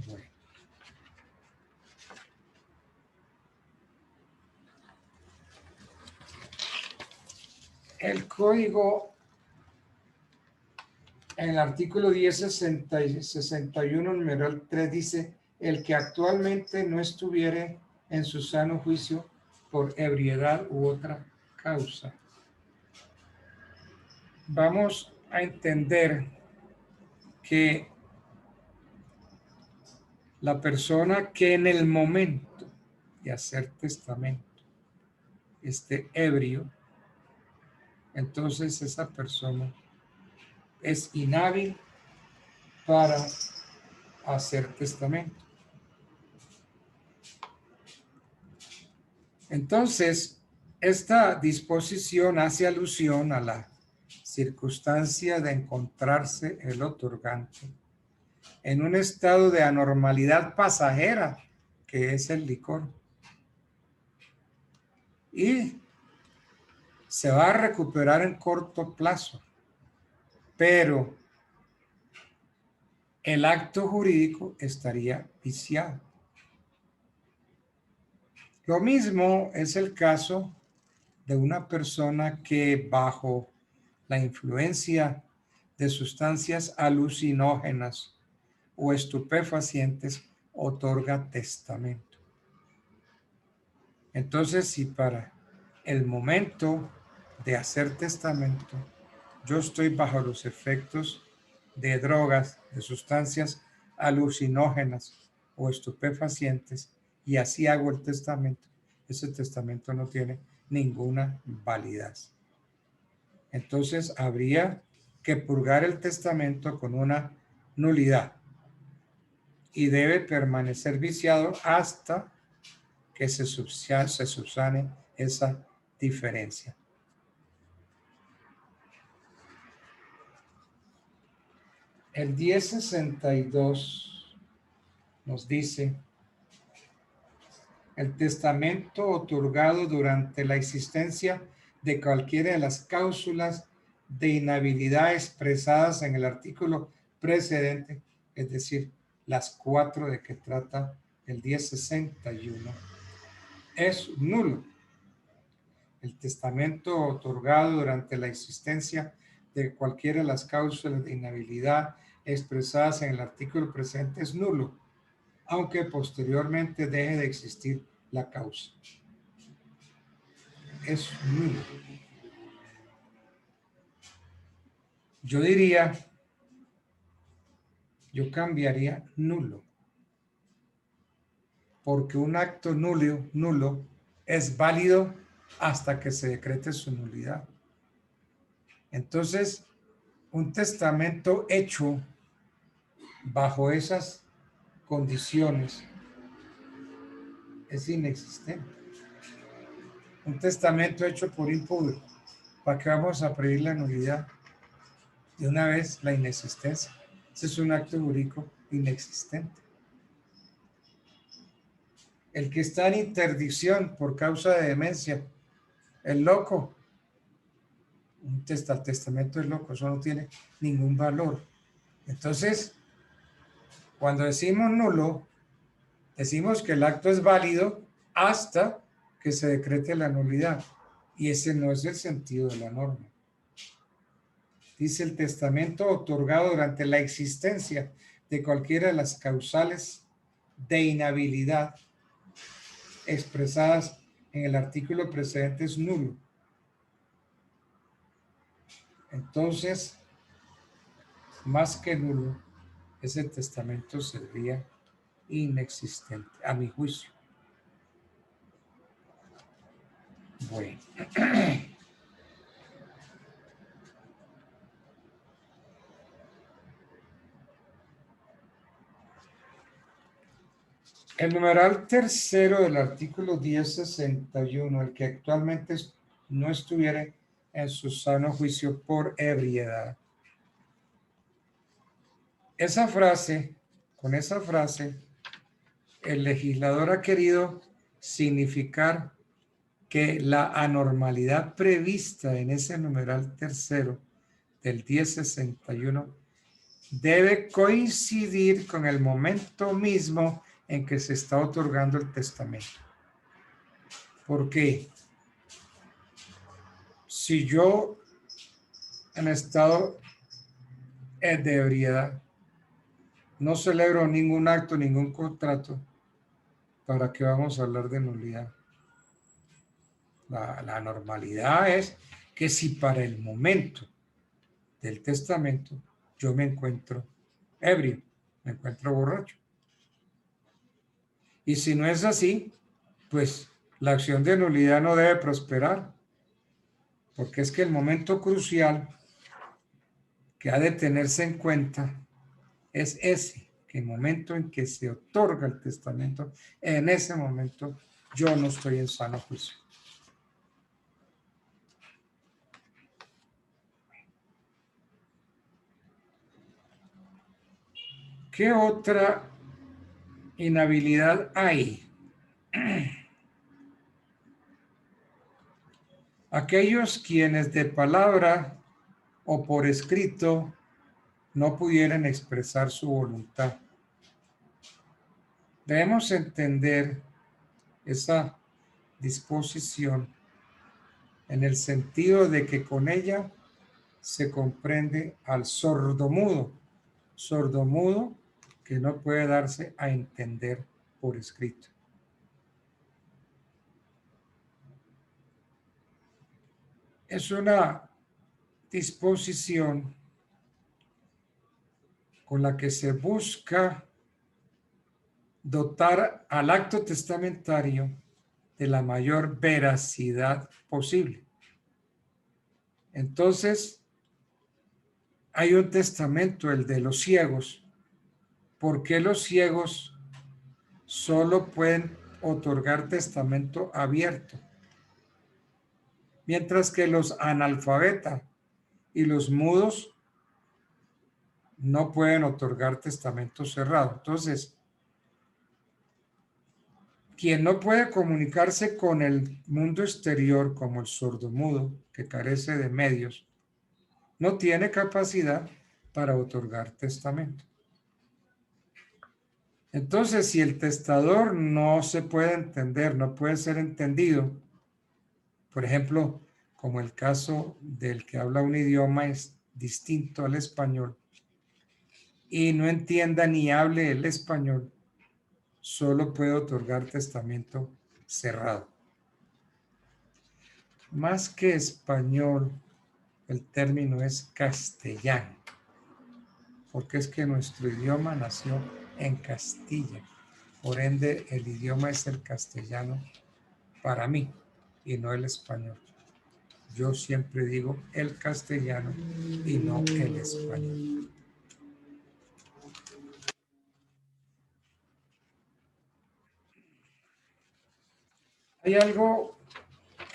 Bueno. El código, en el artículo 1061, numeral 3, dice: el que actualmente no estuviere en su sano juicio por ebriedad u otra causa. Vamos a entender que la persona que en el momento de hacer testamento esté ebrio, entonces esa persona es inhábil para hacer testamento. Entonces, esta disposición hace alusión a la circunstancia de encontrarse el otorgante en un estado de anormalidad pasajera, que es el licor. Y se va a recuperar en corto plazo, pero el acto jurídico estaría viciado. Lo mismo es el caso de una persona que bajo la influencia de sustancias alucinógenas o estupefacientes otorga testamento. Entonces, si para el momento de hacer testamento yo estoy bajo los efectos de drogas, de sustancias alucinógenas o estupefacientes, y así hago el testamento, ese testamento no tiene ninguna validez. Entonces habría que purgar el testamento con una nulidad y debe permanecer viciado hasta que se subsane esa diferencia. El 1062 nos dice: el testamento otorgado durante la existencia de cualquiera de las cláusulas de inhabilidad expresadas en el artículo precedente, es decir, las 4 de que trata el 1061, es nulo. El testamento otorgado durante la existencia de cualquiera de las cláusulas de inhabilidad expresadas en el artículo presente es nulo, aunque posteriormente deje de existir la causa. Es nulo. Yo diría, yo cambiaría nulo, porque un acto nulo es válido hasta que se decrete su nulidad. Entonces, un testamento hecho bajo esas condiciones es inexistente. Un testamento hecho por impúdico, ¿para qué vamos a pedir la nulidad? De una vez la inexistencia. Ese es un acto jurídico inexistente. El que está en interdicción por causa de demencia, el loco, el testamento es loco, eso no tiene ningún valor. Entonces, cuando decimos nulo, decimos que el acto es válido hasta que se decrete la nulidad. Y ese no es el sentido de la norma. Dice el testamento otorgado durante la existencia de cualquiera de las causales de inhabilidad expresadas en el artículo precedente es nulo. Entonces, más que nulo, ese testamento sería inexistente, a mi juicio. Bueno. El numeral tercero del artículo 1061, el que actualmente no estuviera en su sano juicio por ebriedad. Con esa frase, el legislador ha querido significar que la anormalidad prevista en ese numeral tercero del 1061 debe coincidir con el momento mismo en que se está otorgando el testamento. ¿Por qué? Si yo en estado de ebriedad no celebro ningún acto, ningún contrato, ¿para qué vamos a hablar de nulidad? La normalidad es que si para el momento del testamento yo me encuentro ebrio, me encuentro borracho. Y si no es así, pues la acción de nulidad no debe prosperar, porque es que el momento crucial que ha de tenerse en cuenta es ese, que el momento en que se otorga el testamento, en ese momento yo no estoy en sano juicio. ¿Qué otra inhabilidad hay? Aquellos quienes de palabra o por escrito no pudieran expresar su voluntad. Debemos entender esa disposición en el sentido de que con ella se comprende al sordomudo que no puede darse a entender por escrito. Es una disposición con la que se busca dotar al acto testamentario de la mayor veracidad posible. Entonces, hay un testamento, el de los ciegos. ¿Por qué los ciegos solo pueden otorgar testamento abierto? Mientras que los analfabetas y los mudos no pueden otorgar testamento cerrado. Entonces, quien no puede comunicarse con el mundo exterior, como el sordomudo, que carece de medios, no tiene capacidad para otorgar testamento. Entonces, si el testador no se puede entender, no puede ser entendido, por ejemplo, como el caso del que habla un idioma es distinto al español y no entienda ni hable el español, solo puede otorgar testamento cerrado. Más que español, el término es castellano, porque es que nuestro idioma nació en Castilla. Por ende, el idioma es el castellano para mí y no el español. Yo siempre digo el castellano y no el español. Hay algo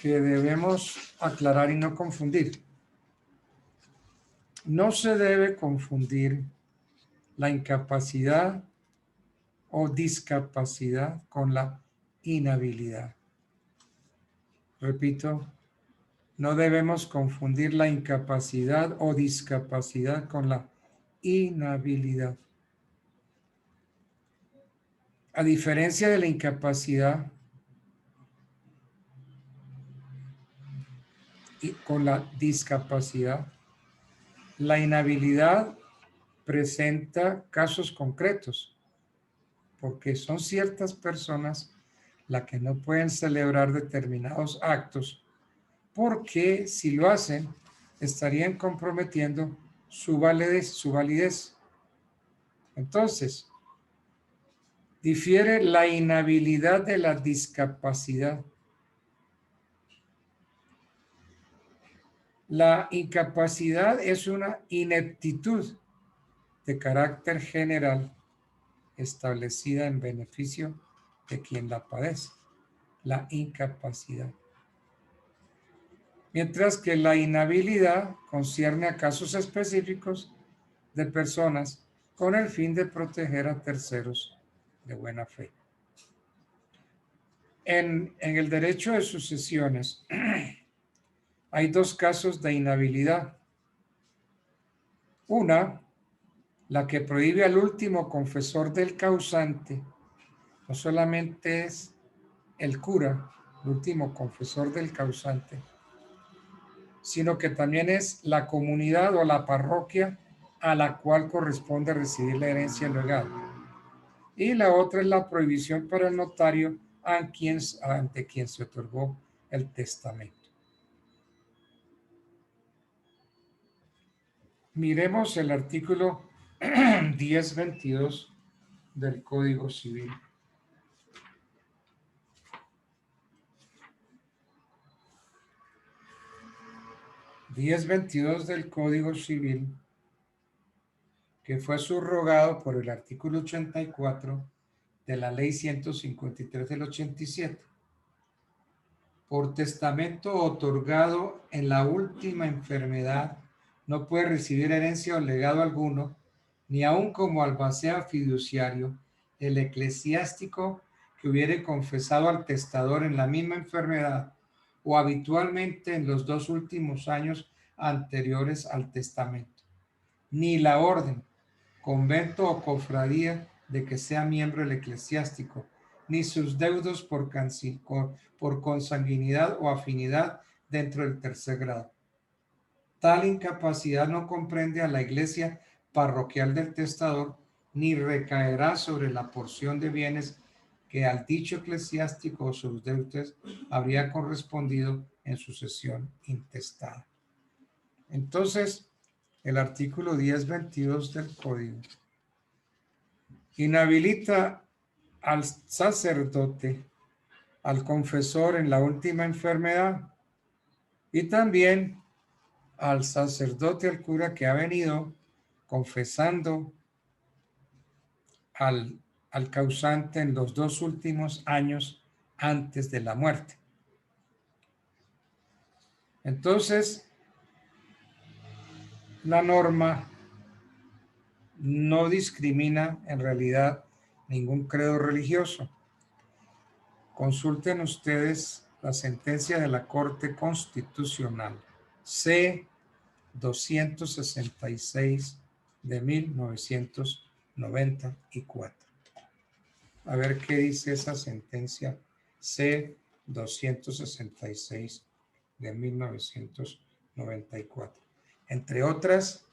que debemos aclarar y no confundir. No se debe confundir la incapacidad o discapacidad con la inhabilidad. Repito, no debemos confundir la incapacidad o discapacidad con la inhabilidad. A diferencia de la incapacidad y con la discapacidad, la inhabilidad presenta casos concretos, porque son ciertas personas las que no pueden celebrar determinados actos, porque si lo hacen, estarían comprometiendo su validez. Entonces, difiere la inhabilidad de la discapacidad. La incapacidad es una ineptitud de carácter general establecida en beneficio de quien la padece. La incapacidad. Mientras que la inhabilidad concierne a casos específicos de personas con el fin de proteger a terceros de buena fe. En el derecho de sucesiones hay dos casos de inhabilidad. Una, la que prohíbe al último confesor del causante, no solamente es el cura, el último confesor del causante, sino que también es la comunidad o la parroquia a la cual corresponde recibir la herencia legal. Y la otra es la prohibición para el notario ante quien se otorgó el testamento. Miremos el artículo 1022 del Código Civil. Del Código Civil, que fue subrogado por el artículo 84 de la Ley 153 del 87. Por testamento otorgado en la última enfermedad, no puede recibir herencia o legado alguno, ni aun como albacea fiduciario, el eclesiástico que hubiere confesado al testador en la misma enfermedad o habitualmente en los 2 últimos años anteriores al testamento, ni la orden, convento o cofradía de que sea miembro el eclesiástico, ni sus deudos por consanguinidad o afinidad dentro del tercer grado. Tal incapacidad no comprende a la iglesia parroquial del testador, ni recaerá sobre la porción de bienes que al dicho eclesiástico o sus deudos habría correspondido en sucesión intestada. Entonces, el artículo 1022 del Código inhabilita al sacerdote, al confesor en la última enfermedad y también al sacerdote, al cura que ha venido confesando al causante en los 2 últimos años antes de la muerte. Entonces, la norma no discrimina en realidad ningún credo religioso. Consulten ustedes la sentencia de la Corte Constitucional C-266 de 1994. A ver qué dice esa sentencia C-266 de 1994. Entre otras,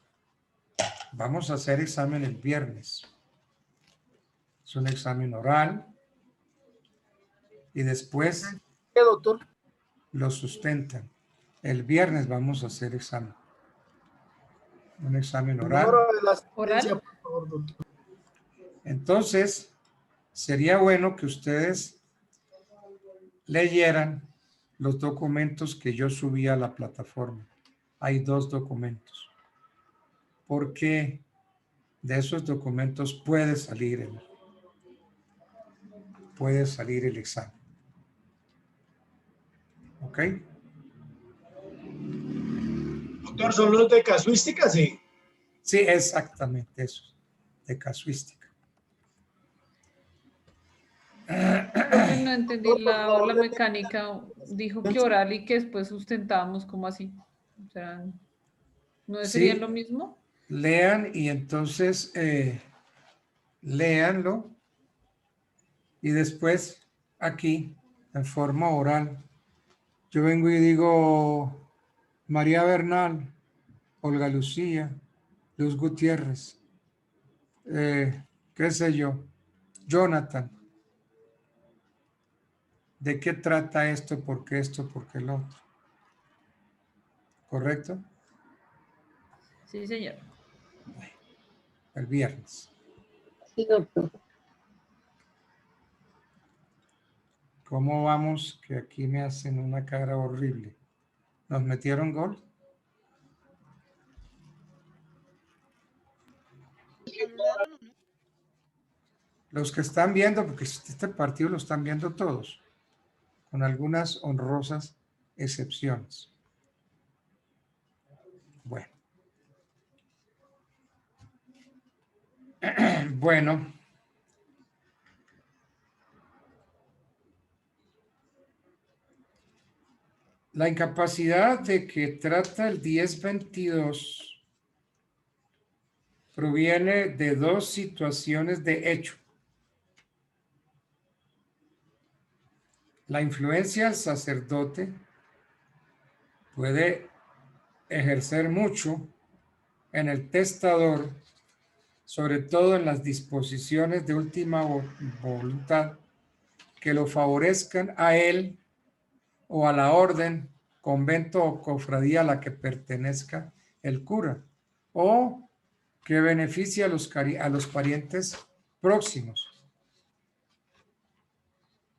vamos a hacer examen el viernes. Es un examen oral y después ¿Qué, doctor? lo sustentan. El viernes vamos a hacer examen. Un examen oral. ¿Oral? Entonces, sería bueno que ustedes leyeran los documentos que yo subí a la plataforma. Hay 2 documentos. Porque de esos documentos puede salir el examen. ¿Ok? Doctor, ¿son los de casuística? Sí. Sí, exactamente eso, de casuística. Profe, no entendí la mecánica. Dijo que oral y que después sustentábamos, ¿cómo así? O sea, ¿no sería Sí, lo mismo? lean y entonces léanlo y después aquí, en forma oral, yo vengo y digo María Bernal, Olga Lucía, Luz Gutiérrez, qué sé yo, Jonathan. ¿De qué trata esto? ¿Por qué esto? ¿Por qué lo otro? ¿Correcto? Sí, señor. El viernes. Sí, doctor. ¿Cómo vamos? Que aquí me hacen una cara horrible. ¿Nos metieron gol? Anularon o no. Los que están viendo, porque este partido lo están viendo todos, con algunas honrosas excepciones. Bueno. Bueno. La incapacidad de que trata el 1022 proviene de dos situaciones de hecho. La influencia del sacerdote puede ejercer mucho en el testador, sobre todo en las disposiciones de última voluntad que lo favorezcan a él o a la orden, convento o cofradía a la que pertenezca el cura, o que beneficie a los parientes próximos.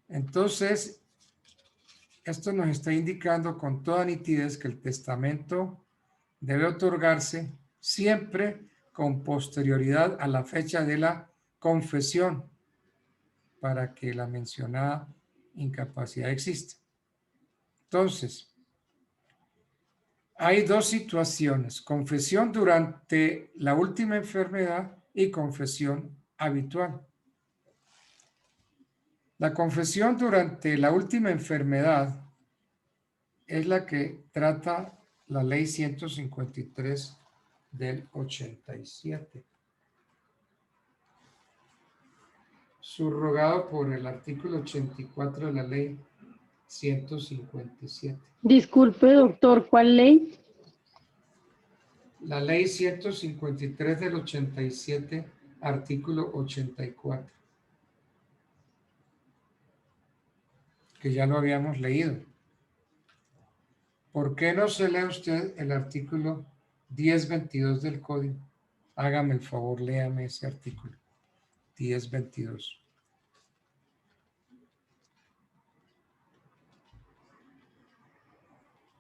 Entonces, esto nos está indicando con toda nitidez que el testamento debe otorgarse siempre con posterioridad a la fecha de la confesión para que la mencionada incapacidad exista. Entonces, hay dos situaciones: confesión durante la última enfermedad y confesión habitual. La confesión durante la última enfermedad es la que trata la ley 153 del 87, subrogado por el artículo 84 de la ley 157. Disculpe, doctor, ¿cuál ley? La ley 153 del 87, artículo 84, que ya lo habíamos leído. ¿Por qué no se lee usted el artículo 1022 del código? Hágame el favor, léame ese artículo 1022.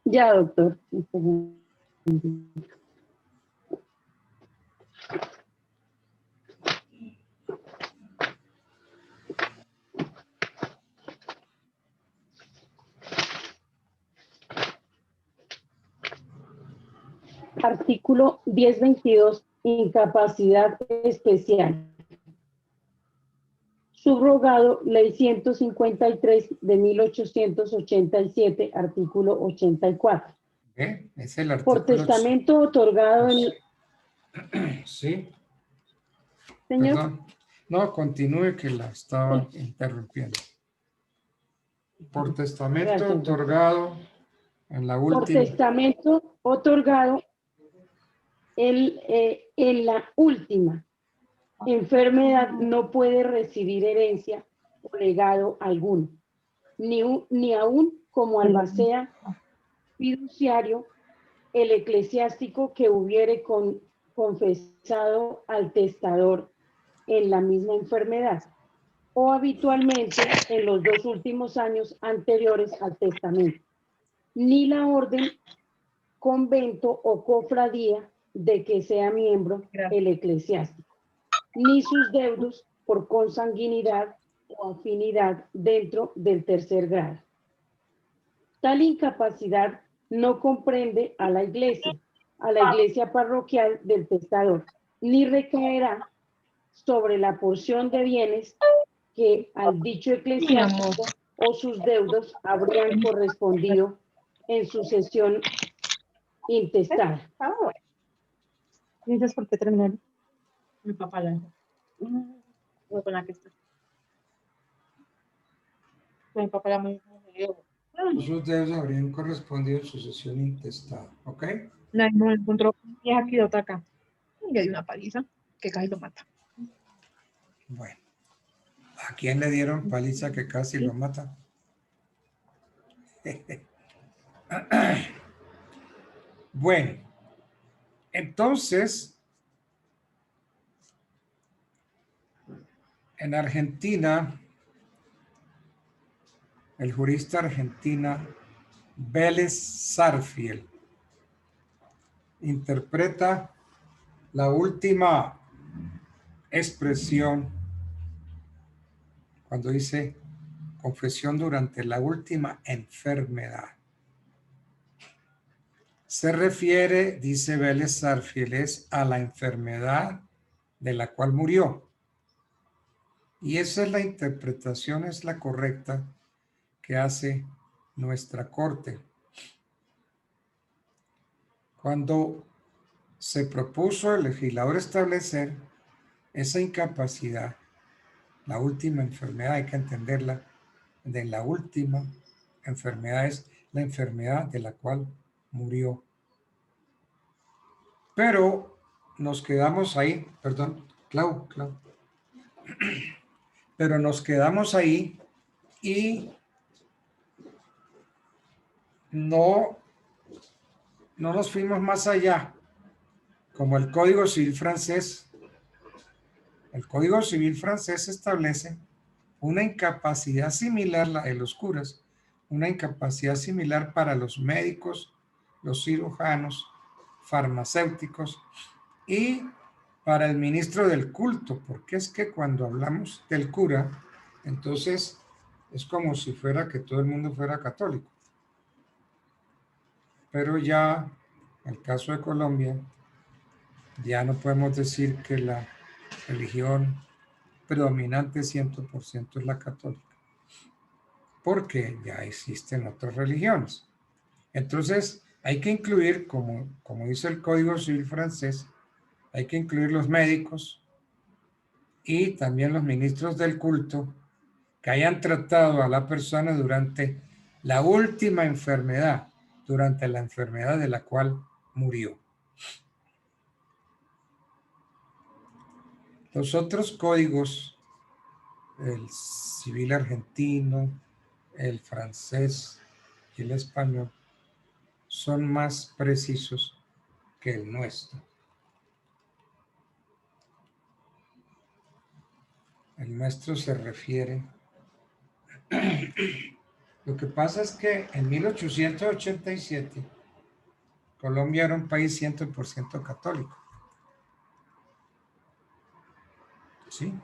Ya, doctor. Artículo 1022, incapacidad especial. Subrogado, ley 153 de 1887, artículo 84. ¿Ve? Es el artículo. Por testamento otorgado en... Sí. Señor. Perdón. No, continúe que la estaba interrumpiendo. Por testamento Gracias, otorgado en la última. Por testamento otorgado en la última enfermedad no puede recibir herencia o legado alguno, ni aún como albacea fiduciario el eclesiástico que hubiere confesado al testador en la misma enfermedad o habitualmente en los 2 últimos años anteriores al testamento, ni la orden, convento o cofradía de que sea miembro el eclesiástico, ni sus deudos por consanguinidad o afinidad dentro del tercer grado. Tal incapacidad no comprende a la iglesia parroquial del testador, ni recaerá sobre la porción de bienes que al dicho eclesiástico o sus deudos habrían correspondido en sucesión intestada. Dices por qué terminaron. Mi papá la dejó. Voy con la que está. Mi papá la muy. Sus deudos habrían correspondido en sucesión intestada. ¿Ok? No encontró. Y es aquí otra acá. Y hay una paliza que casi lo mata. Bueno. ¿A quién le dieron paliza que casi lo mata? Bueno, entonces, en Argentina, el jurista argentina Vélez Sarsfield interpreta la última expresión cuando dice confesión durante la última enfermedad. Se refiere, dice Vélez Sarsfield, a la enfermedad de la cual murió. Y esa es la interpretación, es la correcta que hace nuestra corte. Cuando se propuso el legislador establecer esa incapacidad, la última enfermedad, hay que entenderla, de la última enfermedad es la enfermedad de la cual murió. Pero nos quedamos ahí, perdón, Clau. Pero nos quedamos ahí y no nos fuimos más allá, como el Código Civil francés. El Código Civil francés establece una incapacidad similar, la de los curas, una incapacidad similar para los médicos, los cirujanos, farmacéuticos y para el ministro del culto, porque es que cuando hablamos del cura, entonces es como si fuera que todo el mundo fuera católico. Pero ya, en el caso de Colombia, ya no podemos decir que la religión predominante 100% es la católica, porque ya existen otras religiones. Entonces, hay que incluir, como dice el Código Civil francés, hay que incluir los médicos y también los ministros del culto que hayan tratado a la persona durante la última enfermedad, durante la enfermedad de la cual murió. Los otros códigos, el civil argentino, el francés y el español, son más precisos que el nuestro. El nuestro se refiere. Lo que pasa es que en 1887 Colombia era un país 100% católico. ¿Sí?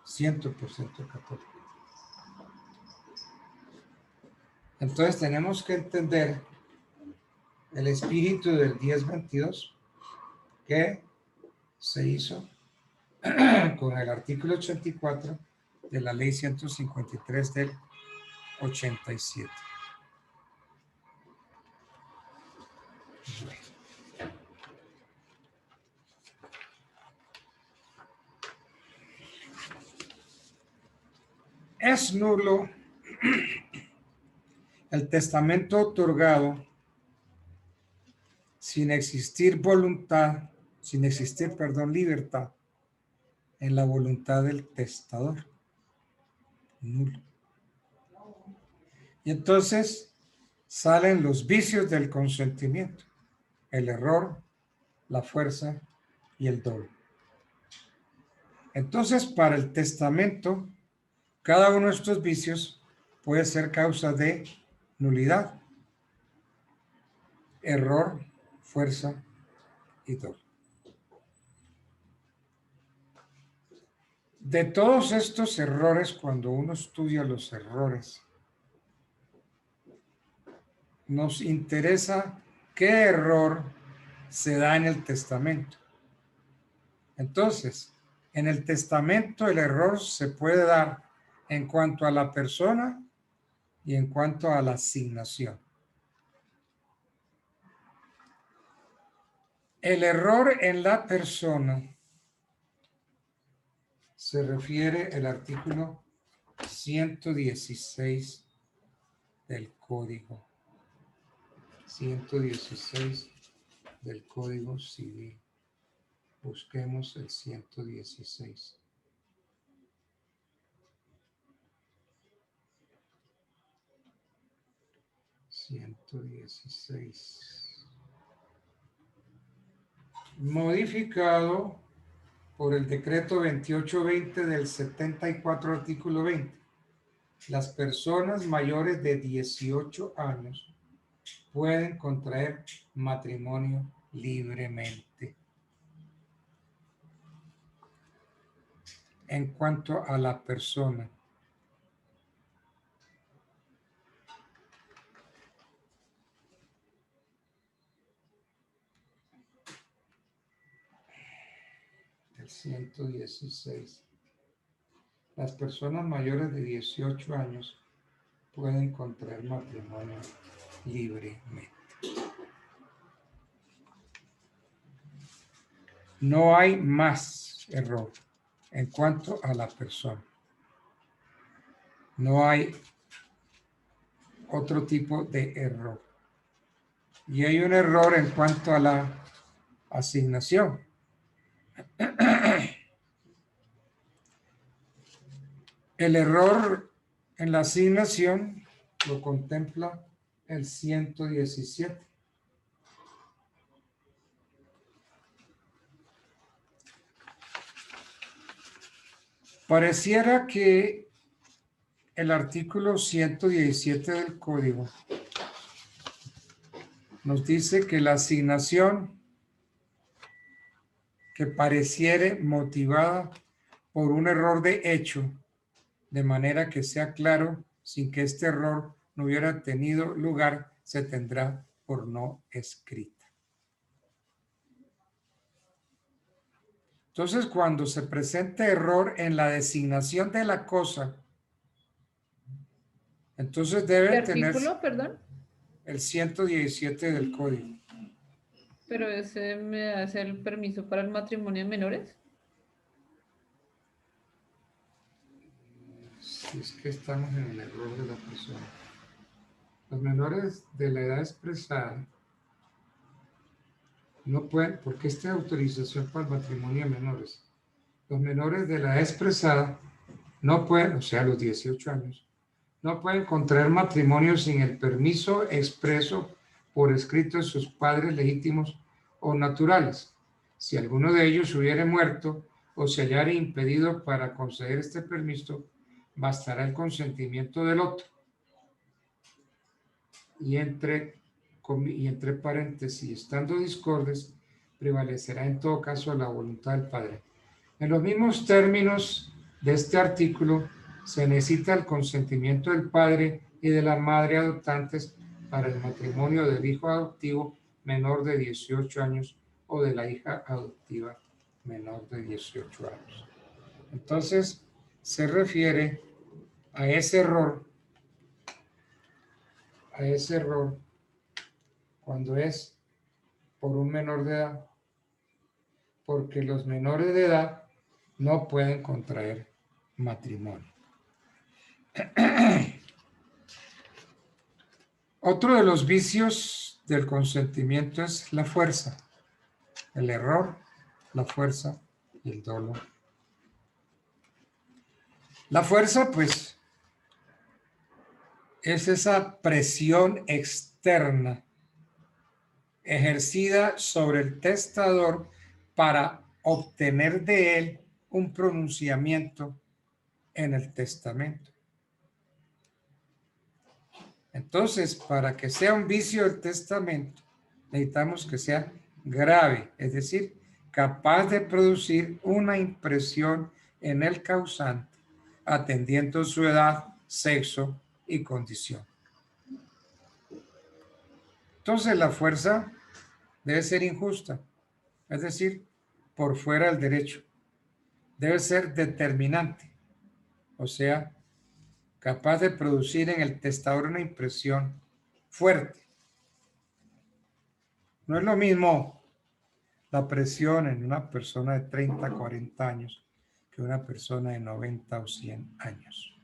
100% católico. Entonces tenemos que entender el espíritu del 1022 que se hizo con el artículo 84 de la ley 153 del 87. Es nulo el testamento otorgado sin existir libertad en la voluntad del testador. Nulo. Y entonces salen los vicios del consentimiento, el error, la fuerza y el dolo. Entonces, para el testamento, cada uno de estos vicios puede ser causa de nulidad, error, fuerza y dolo. De todos estos errores, cuando uno estudia los errores, nos interesa qué error se da en el testamento. Entonces, en el testamento el error se puede dar en cuanto a la persona y en cuanto a la asignación. El error en la persona se refiere al artículo 116 del Código. 116 del Código Civil. Busquemos el 116. Modificado por el decreto 2820 del 74, artículo 20. Las personas mayores de 18 años pueden contraer matrimonio libremente. En cuanto a la persona, el 116. Las personas mayores de 18 años pueden contraer matrimonio libremente. No hay más error en cuanto a la persona. No hay otro tipo de error. Y hay un error en cuanto a la asignación. El error en la asignación lo contempla el 117. Pareciera que el artículo 117 del Código nos dice que la asignación que pareciere motivada por un error de hecho, de manera que sea claro, sin que este error no hubiera tenido lugar, se tendrá por no escrita. Entonces, cuando se presente error en la designación de la cosa, entonces debe ¿Qué tener artículo, perdón? el 117 del Código. Pero ese me hace el permiso para el matrimonio de menores. Si es que estamos en el error de la persona. Los menores de la edad expresada no pueden, porque esta es autorización para el matrimonio de menores. Los menores de la edad expresada no pueden, o sea, los 18 años, no pueden contraer matrimonio sin el permiso expreso por escrito de sus padres legítimos o naturales. Si alguno de ellos hubiere muerto o se hallara impedido para conceder este permiso, bastará el consentimiento del otro. Y entre paréntesis, estando discordes, prevalecerá en todo caso la voluntad del padre. En los mismos términos de este artículo, se necesita el consentimiento del padre y de la madre adoptantes para el matrimonio del hijo adoptivo menor de 18 años o de la hija adoptiva menor de 18 años. Entonces, se refiere a ese error cuando es por un menor de edad, porque los menores de edad no pueden contraer matrimonio. Otro de los vicios del consentimiento es la fuerza, el error, la fuerza y el dolo. La fuerza, pues, es esa presión externa ejercida sobre el testador para obtener de él un pronunciamiento en el testamento. Entonces, para que sea un vicio del testamento, necesitamos que sea grave, es decir, capaz de producir una impresión en el causante, atendiendo su edad, sexo y condición. Entonces la fuerza debe ser injusta, es decir, por fuera del derecho. Debe ser determinante, o sea, capaz de producir en el testador una impresión fuerte. No es lo mismo la presión en una persona de 30, 40 años que una persona de 90 o 100 años.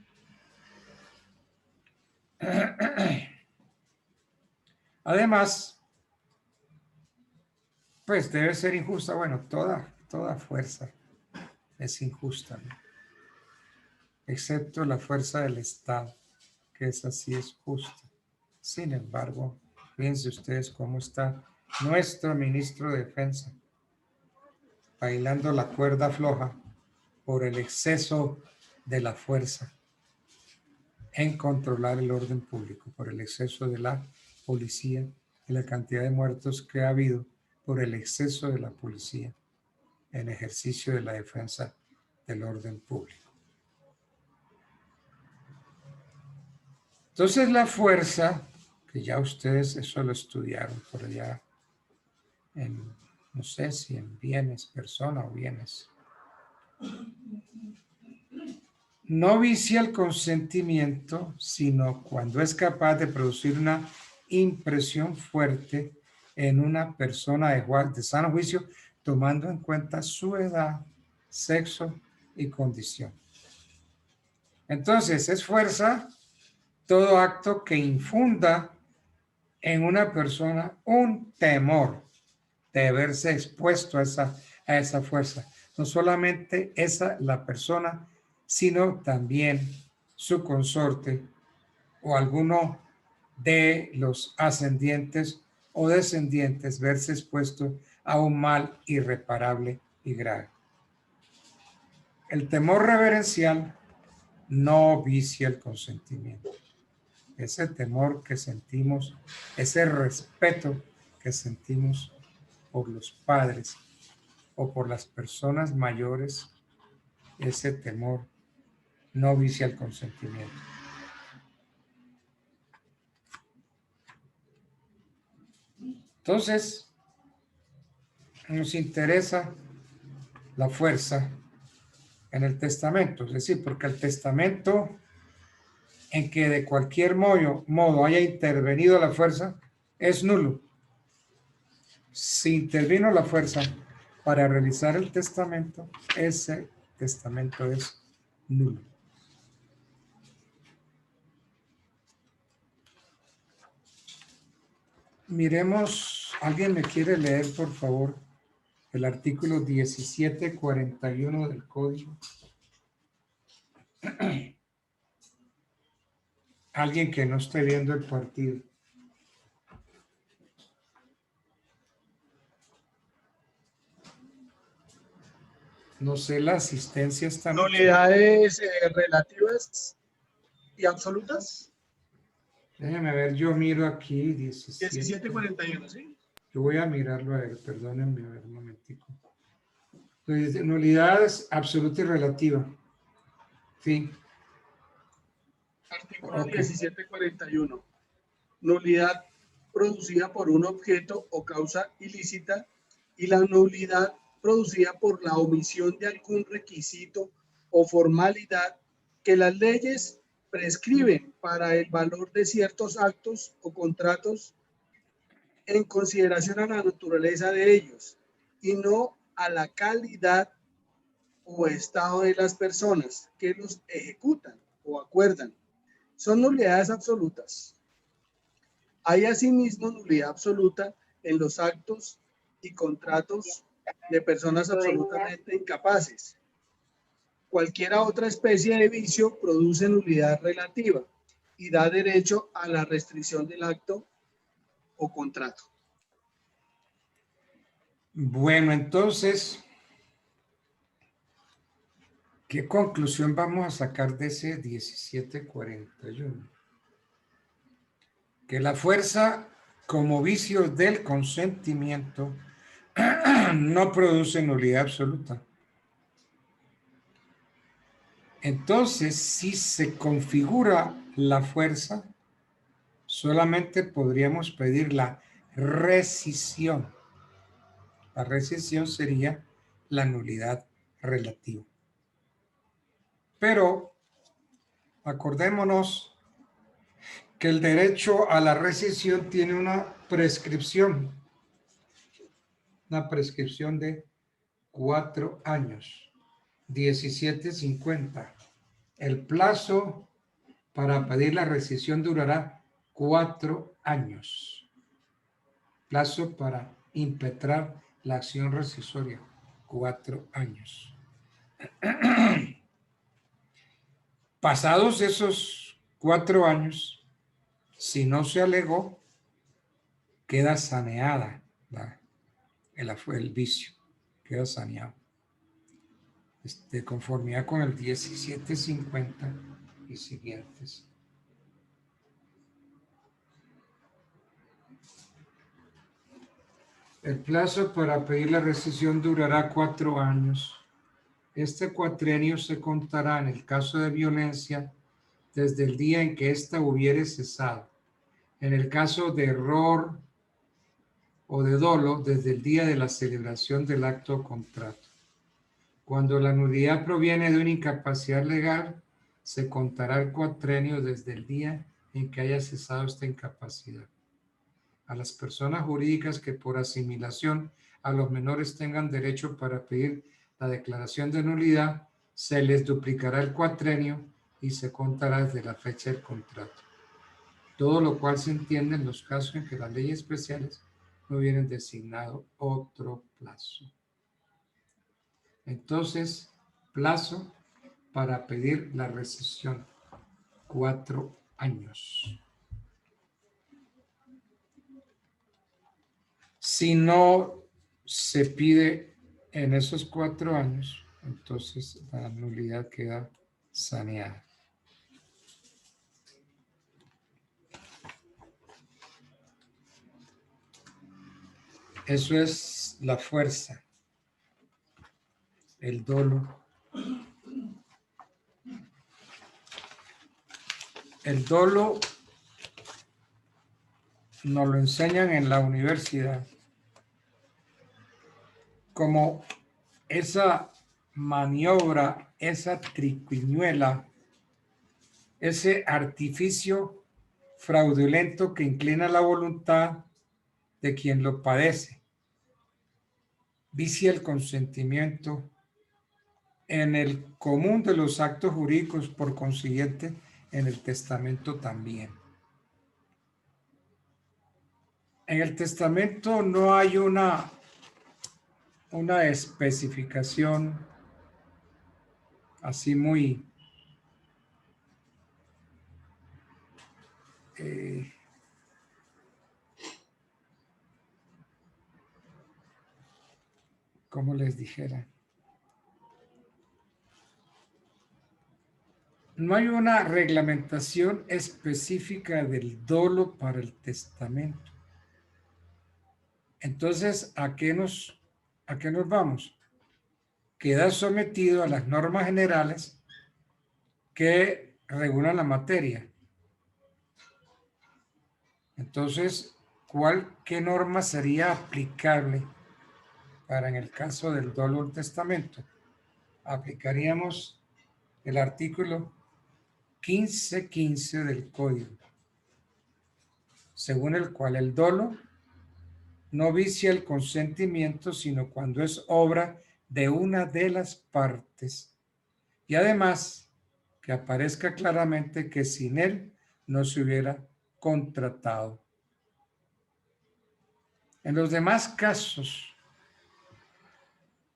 Además, pues debe ser injusta. Bueno, toda fuerza es injusta, ¿no? Excepto la fuerza del Estado, que esa sí es justa. Sin embargo, fíjense ustedes cómo está nuestro ministro de Defensa, bailando la cuerda floja por el exceso de la fuerza en controlar el orden público, por el exceso de la policía y la cantidad de muertos que ha habido por el exceso de la policía en ejercicio de la defensa del orden público. Entonces la fuerza, que ya ustedes eso lo estudiaron por allá, no sé si en bienes, persona o bienes, no vicia el consentimiento, sino cuando es capaz de producir una impresión fuerte en una persona de sano juicio, tomando en cuenta su edad, sexo y condición. Entonces, es fuerza todo acto que infunda en una persona un temor de verse expuesto a esa fuerza. No solamente la persona, sino también su consorte o alguno de los ascendientes o descendientes verse expuesto a un mal irreparable y grave. El temor reverencial no vicia el consentimiento. Ese temor que sentimos, ese respeto que sentimos por los padres o por las personas mayores, ese temor no vicia el consentimiento. Entonces, nos interesa la fuerza en el testamento, es decir, porque el testamento en que de cualquier modo haya intervenido la fuerza es nulo. Si intervino la fuerza para realizar el testamento, ese testamento es nulo. Miremos, ¿alguien me quiere leer, por favor, el artículo 1741 del Código? Alguien que no esté viendo el partido. No sé, la asistencia está... Nulidades relativas y absolutas. Déjeme ver, yo miro aquí 1741, ¿sí? Yo voy a mirarlo, a ver, perdónenme, a ver un momentico. Entonces, nulidades absoluta y relativa. Fin. Artículo 1741. Nulidad producida por un objeto o causa ilícita y la nulidad producida por la omisión de algún requisito o formalidad que las leyes prescriben para el valor de ciertos actos o contratos en consideración a la naturaleza de ellos y no a la calidad o estado de las personas que los ejecutan o acuerdan. Son nulidades absolutas. Hay asimismo nulidad absoluta en los actos y contratos de personas absolutamente incapaces. Cualquier otra especie de vicio produce nulidad relativa y da derecho a la restricción del acto o contrato. Bueno, entonces, ¿qué conclusión vamos a sacar de ese 1741? Que la fuerza como vicio del consentimiento no produce nulidad absoluta. Entonces, si se configura la fuerza, solamente podríamos pedir la rescisión. La rescisión sería la nulidad relativa. Pero acordémonos que el derecho a la rescisión tiene una prescripción de 4 años, 1750. El plazo para pedir la rescisión durará 4 años. Plazo para impetrar la acción rescisoria, 4 años. Pasados esos 4 años, si no se alegó, queda saneada el vicio, queda saneado. De conformidad con el 1750 y siguientes. El plazo para pedir la rescisión durará 4 años. Este cuatrienio se contará en el caso de violencia desde el día en que ésta hubiere cesado. En el caso de error o de dolo, desde el día de la celebración del acto o contrato. Cuando la nulidad proviene de una incapacidad legal, se contará el cuatrienio desde el día en que haya cesado esta incapacidad. A las personas jurídicas que por asimilación a los menores tengan derecho para pedir la declaración de nulidad, se les duplicará el cuatrienio y se contará desde la fecha del contrato. Todo lo cual se entiende en los casos en que las leyes especiales no hubieran designado otro plazo. Entonces, plazo para pedir la rescisión, 4 años. Si no se pide en esos 4 años, entonces la nulidad queda saneada. Eso es la fuerza, el dolo. El dolo nos lo enseñan en la universidad como esa maniobra, esa triquiñuela, ese artificio fraudulento que inclina la voluntad de quien lo padece, vicia el consentimiento en el común de los actos jurídicos, por consiguiente en el testamento también. En el testamento no hay una especificación así muy como les dijera, no hay una reglamentación específica del dolo para el testamento. Entonces, ¿a qué nos vamos? Queda sometido a las normas generales que regulan la materia. Entonces, ¿qué norma sería aplicable para en el caso del dolo del testamento? Aplicaríamos el artículo 1515 del Código, según el cual el dolo no vicia el consentimiento, sino cuando es obra de una de las partes. Y además, que aparezca claramente que sin él no se hubiera contratado. En los demás casos,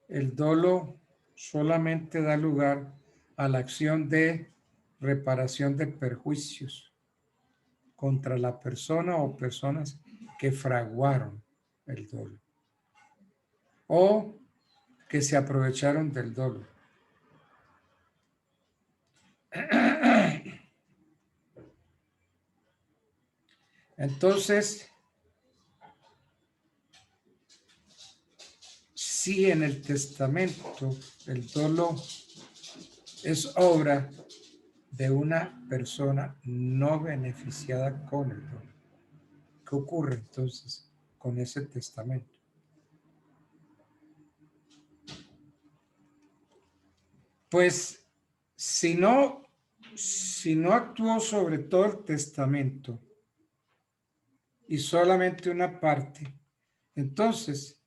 el dolo solamente da lugar a la acción de reparación de perjuicios contra la persona o personas que fraguaron el dolo o que se aprovecharon del dolo. Entonces, si en el testamento el dolo es obra de una persona no beneficiada con el dolo, ¿qué ocurre entonces? con ese testamento. Pues si no actuó sobre todo el testamento y solamente una parte, entonces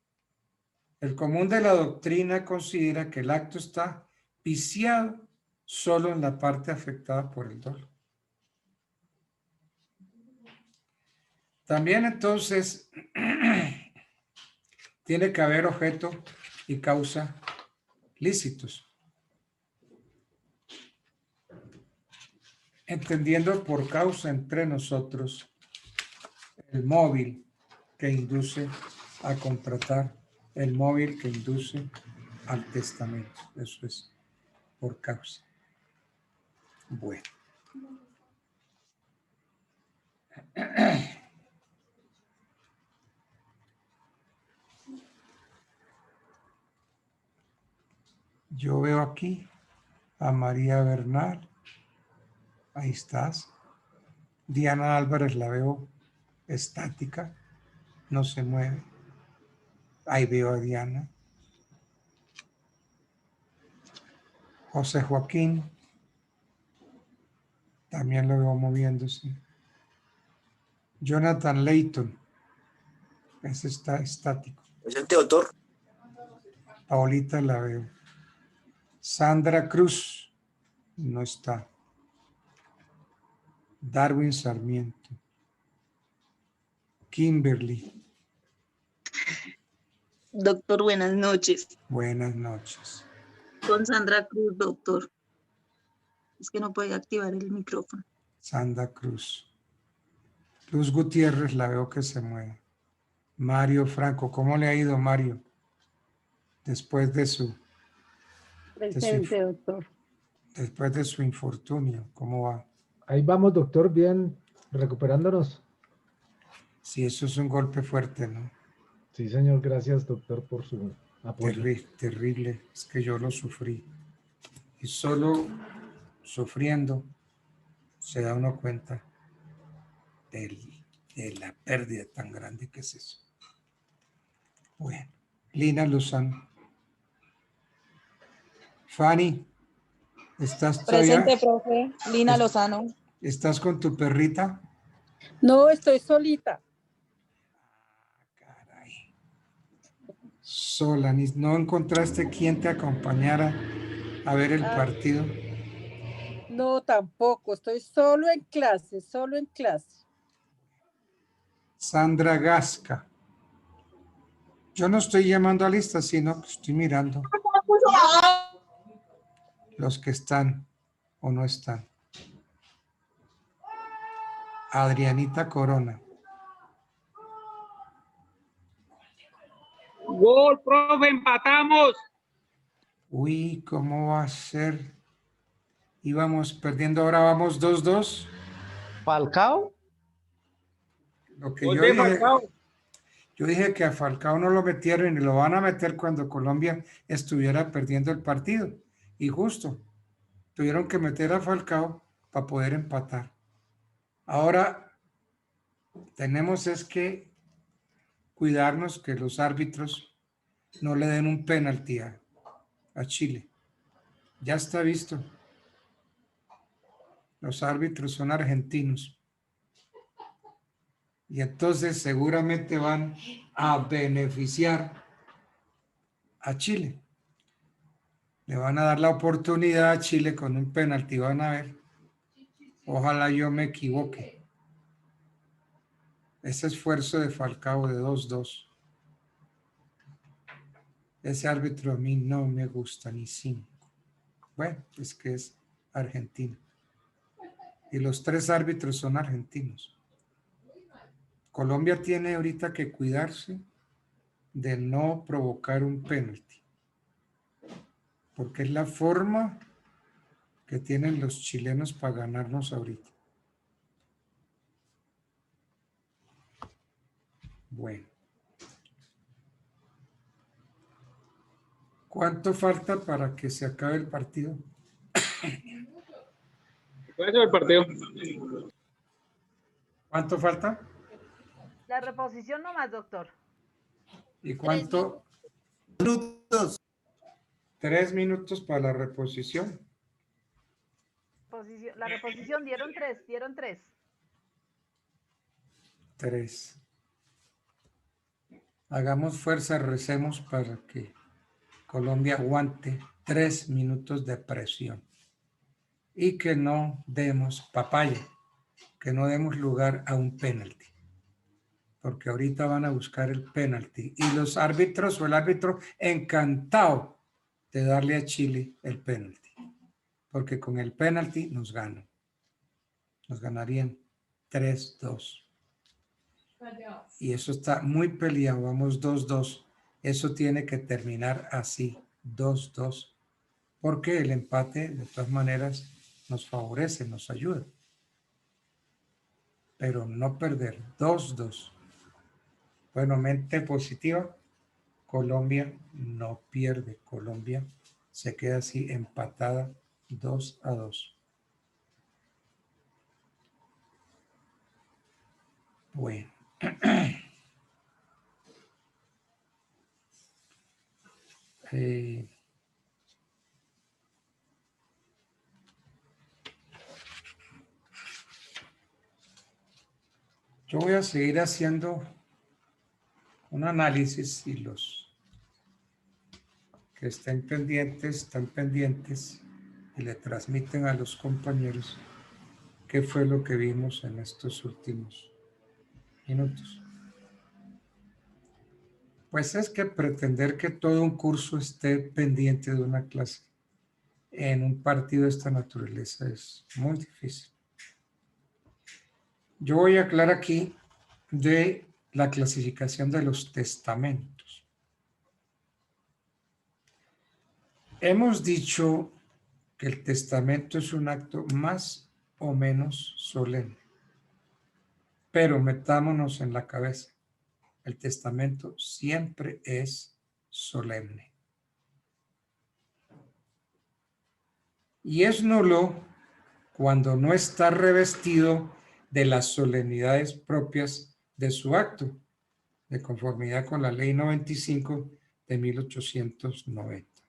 el común de la doctrina considera que el acto está viciado solo en la parte afectada por el dolo. También entonces tiene que haber objeto y causa lícitos. Entendiendo por causa entre nosotros el móvil que induce a contratar, el móvil que induce al testamento. Eso es por causa. Bueno. Yo veo aquí a María Bernal. Ahí estás. Diana Álvarez la veo estática, no se mueve. Ahí veo a Diana. José Joaquín, también lo veo moviéndose. Jonathan Layton, ese está estático. Presente, doctor. Paulita la veo. Sandra Cruz, no está. Darwin Sarmiento. Kimberly. Doctor, buenas noches. Buenas noches. Con Sandra Cruz, doctor. Es que no podía activar el micrófono. Sandra Cruz. Luz Gutiérrez la veo que se mueve. Mario Franco, ¿cómo le ha ido Mario? Después de su... Presente, doctor. Después de su infortunio, ¿cómo va? Ahí vamos, doctor, bien, recuperándonos. Sí, eso es un golpe fuerte, ¿no? Sí, señor, gracias, doctor, por su apoyo. Terrible, es que yo lo sufrí. Y solo sufriendo se da uno cuenta de la pérdida tan grande que es eso. Bueno, Lina Lozano. Fanny, ¿estás todavía? Presente, profe. Lina Lozano. ¿Estás con tu perrita? No, estoy solita. Caray. Sola, ¿no encontraste quien te acompañara a ver el partido? No, tampoco. Estoy solo en clase, solo en clase. Sandra Gasca. Yo no estoy llamando a lista, sino que estoy mirando los que están o no están. Adrianita Corona. Gol, profe, empatamos. Uy, ¿cómo va a ser? Íbamos perdiendo, ahora vamos 2-2. ¿Falcao? Lo que yo dije que a Falcao no lo metieron y lo van a meter cuando Colombia estuviera perdiendo el partido. Y justo, tuvieron que meter a Falcao para poder empatar. Ahora, tenemos es que cuidarnos que los árbitros no le den un penalti a Chile. Ya está visto. Los árbitros son argentinos. Y entonces seguramente van a beneficiar a Chile. Le van a dar la oportunidad a Chile con un penalti, van a ver. Ojalá yo me equivoque. Ese esfuerzo de Falcao de 2-2. Ese árbitro a mí no me gusta ni 5. Bueno, es que es argentino. Y los 3 árbitros son argentinos. Colombia tiene ahorita que cuidarse de no provocar un penalti. Porque es la forma que tienen los chilenos para ganarnos ahorita. Bueno. ¿Cuánto falta para que se acabe el partido? ¿Cuál es el partido? ¿Cuánto falta? La reposición nomás, doctor. ¿Y cuánto? Minutos. 3 minutos para la reposición. La reposición dieron tres. 3. Hagamos fuerza, recemos para que Colombia aguante 3 minutos de presión. Y que no demos papaya, que no demos lugar a un penalti. Porque ahorita van a buscar el penalti. Y los árbitros o el árbitro encantado de darle a Chile el penalti. Porque con el penalti nos ganan. Nos ganarían 3-2. Y eso está muy peleado. Vamos 2-2. Eso tiene que terminar así. 2-2. Porque el empate, de todas maneras, nos favorece, nos ayuda. Pero no perder. 2-2. Bueno, mente positiva. Colombia no pierde. Colombia se queda así empatada 2-2. Bueno. Yo voy a seguir haciendo un análisis y los que están pendientes y le transmiten a los compañeros qué fue lo que vimos en estos últimos minutos. Pues es que pretender que todo un curso esté pendiente de una clase en un partido de esta naturaleza es muy difícil. Yo voy a hablar aquí de la clasificación de los testamentos. Hemos dicho que el testamento es un acto más o menos solemne, pero metámonos en la cabeza. El testamento siempre es solemne. Y es nulo cuando no está revestido de las solemnidades propias de su acto, de conformidad con la Ley 95 de 1890.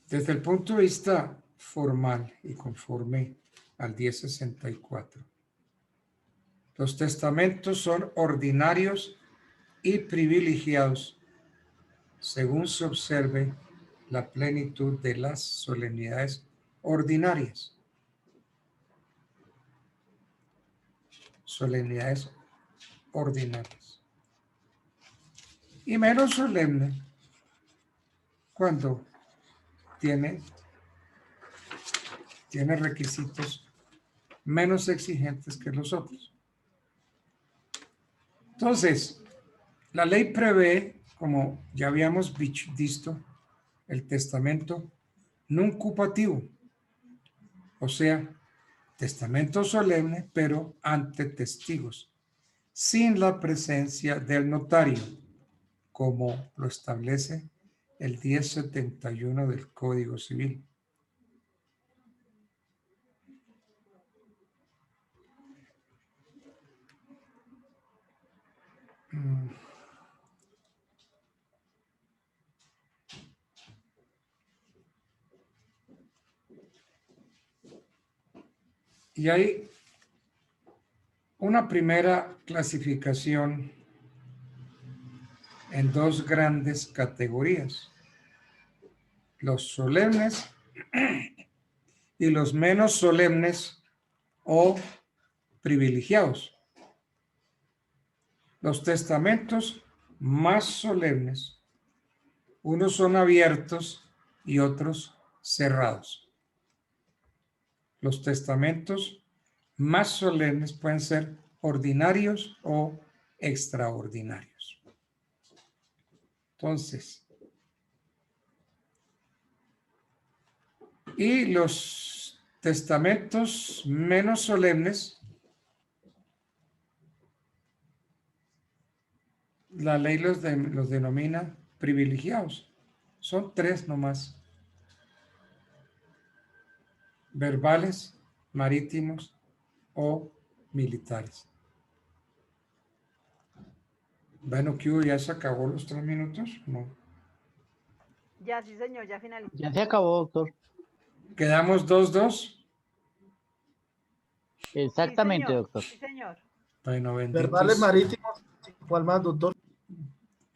Desde el punto de vista formal y conforme al 1064, los testamentos son ordinarios y privilegiados según se observe la plenitud de las solemnidades ordinarias. Solemnidades ordinarias. Y menos solemne cuando tiene requisitos menos exigentes que los otros. Entonces, la ley prevé, como ya habíamos visto, el testamento nuncupativo, o sea, testamento solemne, pero ante testigos, sin la presencia del notario, como lo establece el 1071 del Código Civil. Y hay una primera clasificación en dos grandes categorías: los solemnes y los menos solemnes o privilegiados. Los testamentos más solemnes, unos son abiertos y otros cerrados. Los testamentos más solemnes pueden ser ordinarios o extraordinarios. Entonces, y los testamentos menos solemnes, la ley los denomina privilegiados. Son 3 nomás: verbales, marítimos o militares. Bueno, ¿qué hubo? ¿Ya se acabó los 3 minutos? No. Ya, sí, señor, ya finalizó. Ya se acabó, doctor. ¿Quedamos 2-2? Exactamente, Sí, señor. doctor. Sí, señor. Bueno, Verbales marítimos, ¿cuál más, doctor?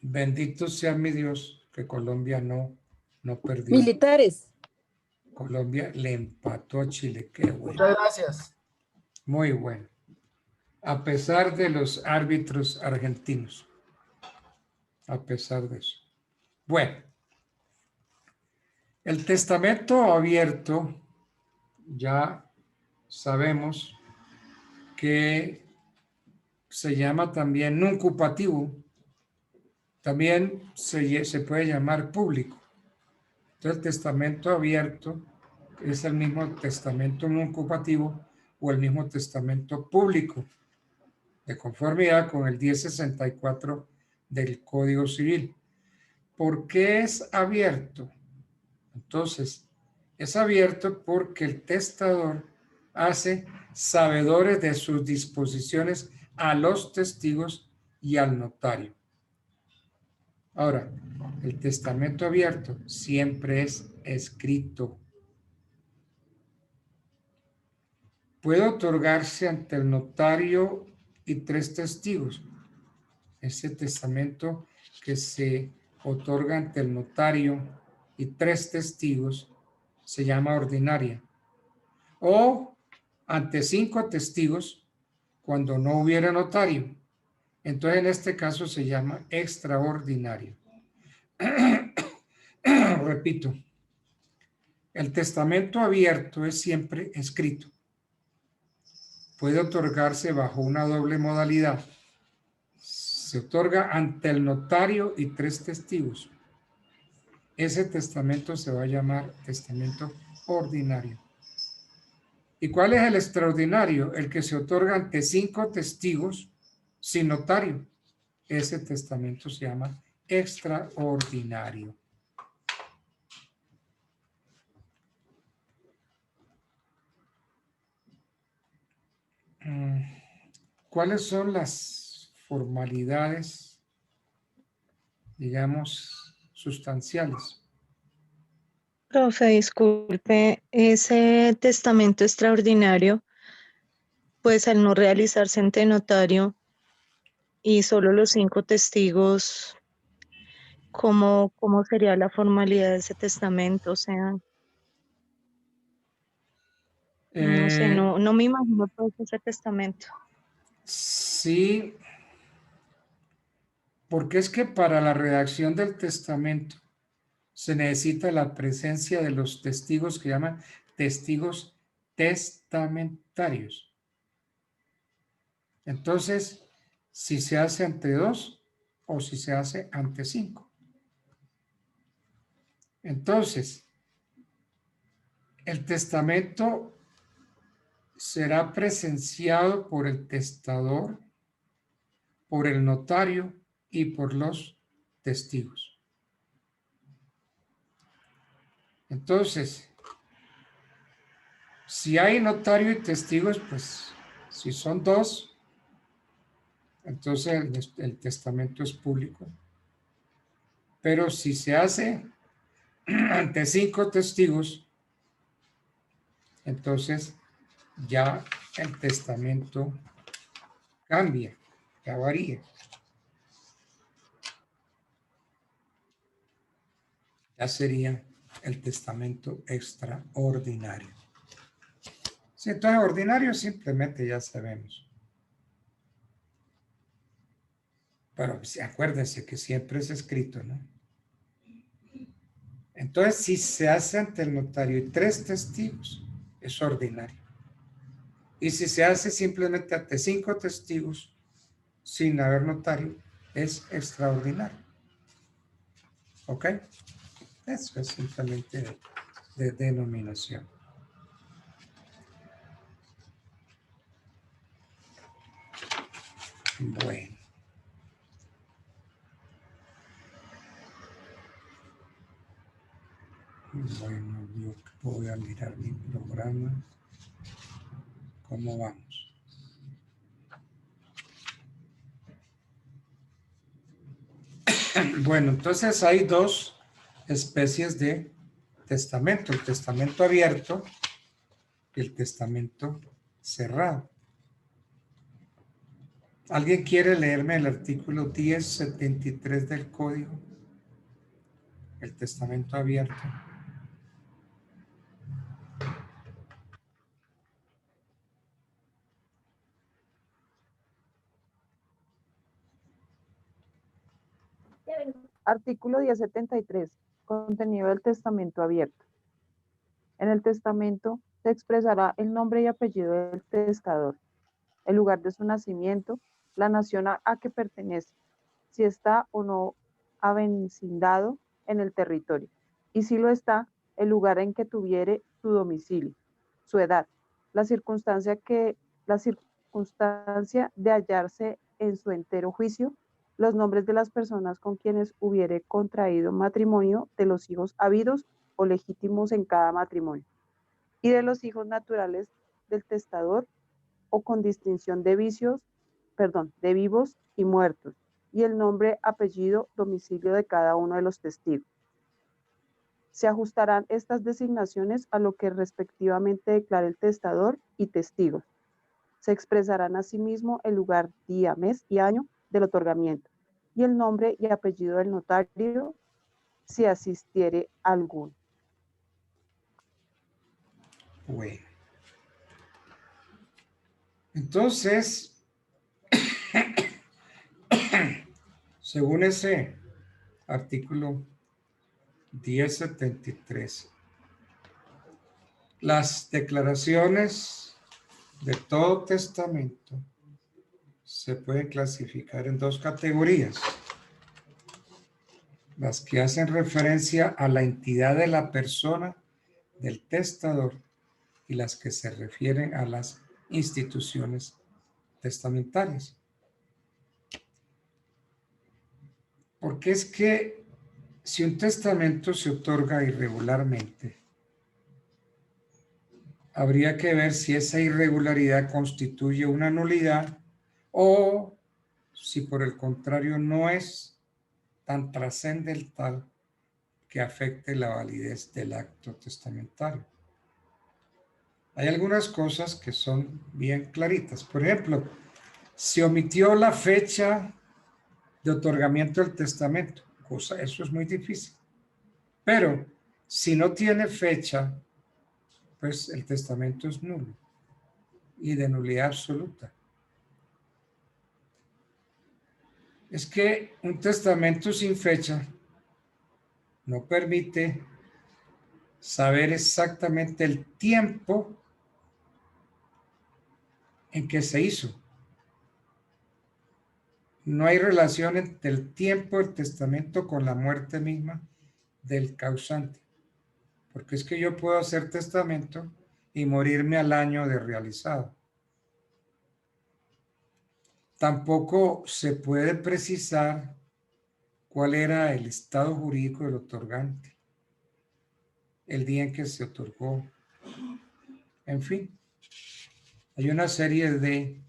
bendito sea mi Dios que Colombia no perdió. Militares. Colombia le empató a Chile. Qué bueno. Muchas gracias. Muy bueno. A pesar de los árbitros argentinos. A pesar de eso. Bueno. El testamento abierto, ya sabemos que se llama también nuncupativo. También se puede llamar público. Entonces, el testamento abierto es el mismo testamento nuncupativo o el mismo testamento público, de conformidad con el 1064 del Código Civil. ¿Por qué es abierto? Entonces, es abierto porque el testador hace sabedores de sus disposiciones a los testigos y al notario. Ahora, el testamento abierto siempre es escrito. Puede otorgarse ante el notario y 3 testigos. Ese testamento que se otorga ante el notario y 3 testigos se llama ordinaria. O ante 5 testigos cuando no hubiera notario. Entonces, en este caso se llama extraordinario. Repito, el testamento abierto es siempre escrito. Puede otorgarse bajo una doble modalidad. Se otorga ante el notario y 3 testigos. Ese testamento se va a llamar testamento ordinario. ¿Y cuál es el extraordinario? El que se otorga ante 5 testigos sin notario. Ese testamento se llama extraordinario. ¿Cuáles son las formalidades, digamos, sustanciales? Profe, disculpe, ese testamento extraordinario, pues al no realizarse ante notario y solo los 5 testigos, ¿cómo sería la formalidad de ese testamento? O sea, no sé, no me imagino todo ese testamento. Sí, porque es que para la redacción del testamento se necesita la presencia de los testigos que llaman testigos testamentarios. Entonces, si se hace ante 2 o si se hace ante 5. Entonces, el testamento será presenciado por el testador, por el notario y por los testigos. Entonces, si hay notario y testigos, pues si son 2, entonces el testamento es público. Pero si se hace ante 5 testigos, entonces ya el testamento cambia, ya varía. Ya sería el testamento extraordinario. Sí, entonces ordinario simplemente ya sabemos. Pero acuérdense que siempre es escrito, ¿no? Entonces, si se hace ante el notario y 3 testigos, es ordinario. Y si se hace simplemente ante 5 testigos, sin haber notario, es extraordinario. ¿Ok? Eso es simplemente de denominación. Bueno. Bueno, yo voy a mirar mi programa. ¿Cómo vamos? Bueno, entonces hay dos especies de testamento, el testamento abierto y el testamento cerrado. ¿Alguien quiere leerme el artículo 1073 del Código? El testamento abierto. Artículo 1073. Contenido del testamento abierto. En el testamento se expresará el nombre y apellido del testador, el lugar de su nacimiento, la nación a que pertenece, si está o no avecindado en el territorio, y si lo está, el lugar en que tuviere su domicilio, su edad, la circunstancia de hallarse en su entero juicio, los nombres de las personas con quienes hubiere contraído matrimonio, de los hijos habidos o legítimos en cada matrimonio, y de los hijos naturales del testador, o con distinción de de vivos y muertos, y el nombre, apellido, domicilio de cada uno de los testigos. Se ajustarán estas designaciones a lo que respectivamente declare el testador y testigos. Se expresarán asimismo el lugar, día, mes y año del otorgamiento, y el nombre y apellido del notario, si asistiere alguno. Bueno. Entonces, según ese artículo 1073, las declaraciones de todo testamento se pueden clasificar en dos categorías: las que hacen referencia a la entidad de la persona del testador y las que se refieren a las instituciones testamentarias. Porque es que si un testamento se otorga irregularmente, habría que ver si esa irregularidad constituye una nulidad o si por el contrario no es tan trascendental que afecte la validez del acto testamentario. Hay algunas cosas que son bien claritas. Por ejemplo, se omitió la fecha de otorgamiento del testamento. Eso es muy difícil. Pero si no tiene fecha, pues el testamento es nulo y de nulidad absoluta. Es que un testamento sin fecha no permite saber exactamente el tiempo en que se hizo. No hay relación entre el tiempo del testamento con la muerte misma del causante. Porque es que yo puedo hacer testamento y morirme al año de realizado. Tampoco se puede precisar cuál era el estado jurídico del otorgante, el día en que se otorgó. En fin, hay una serie de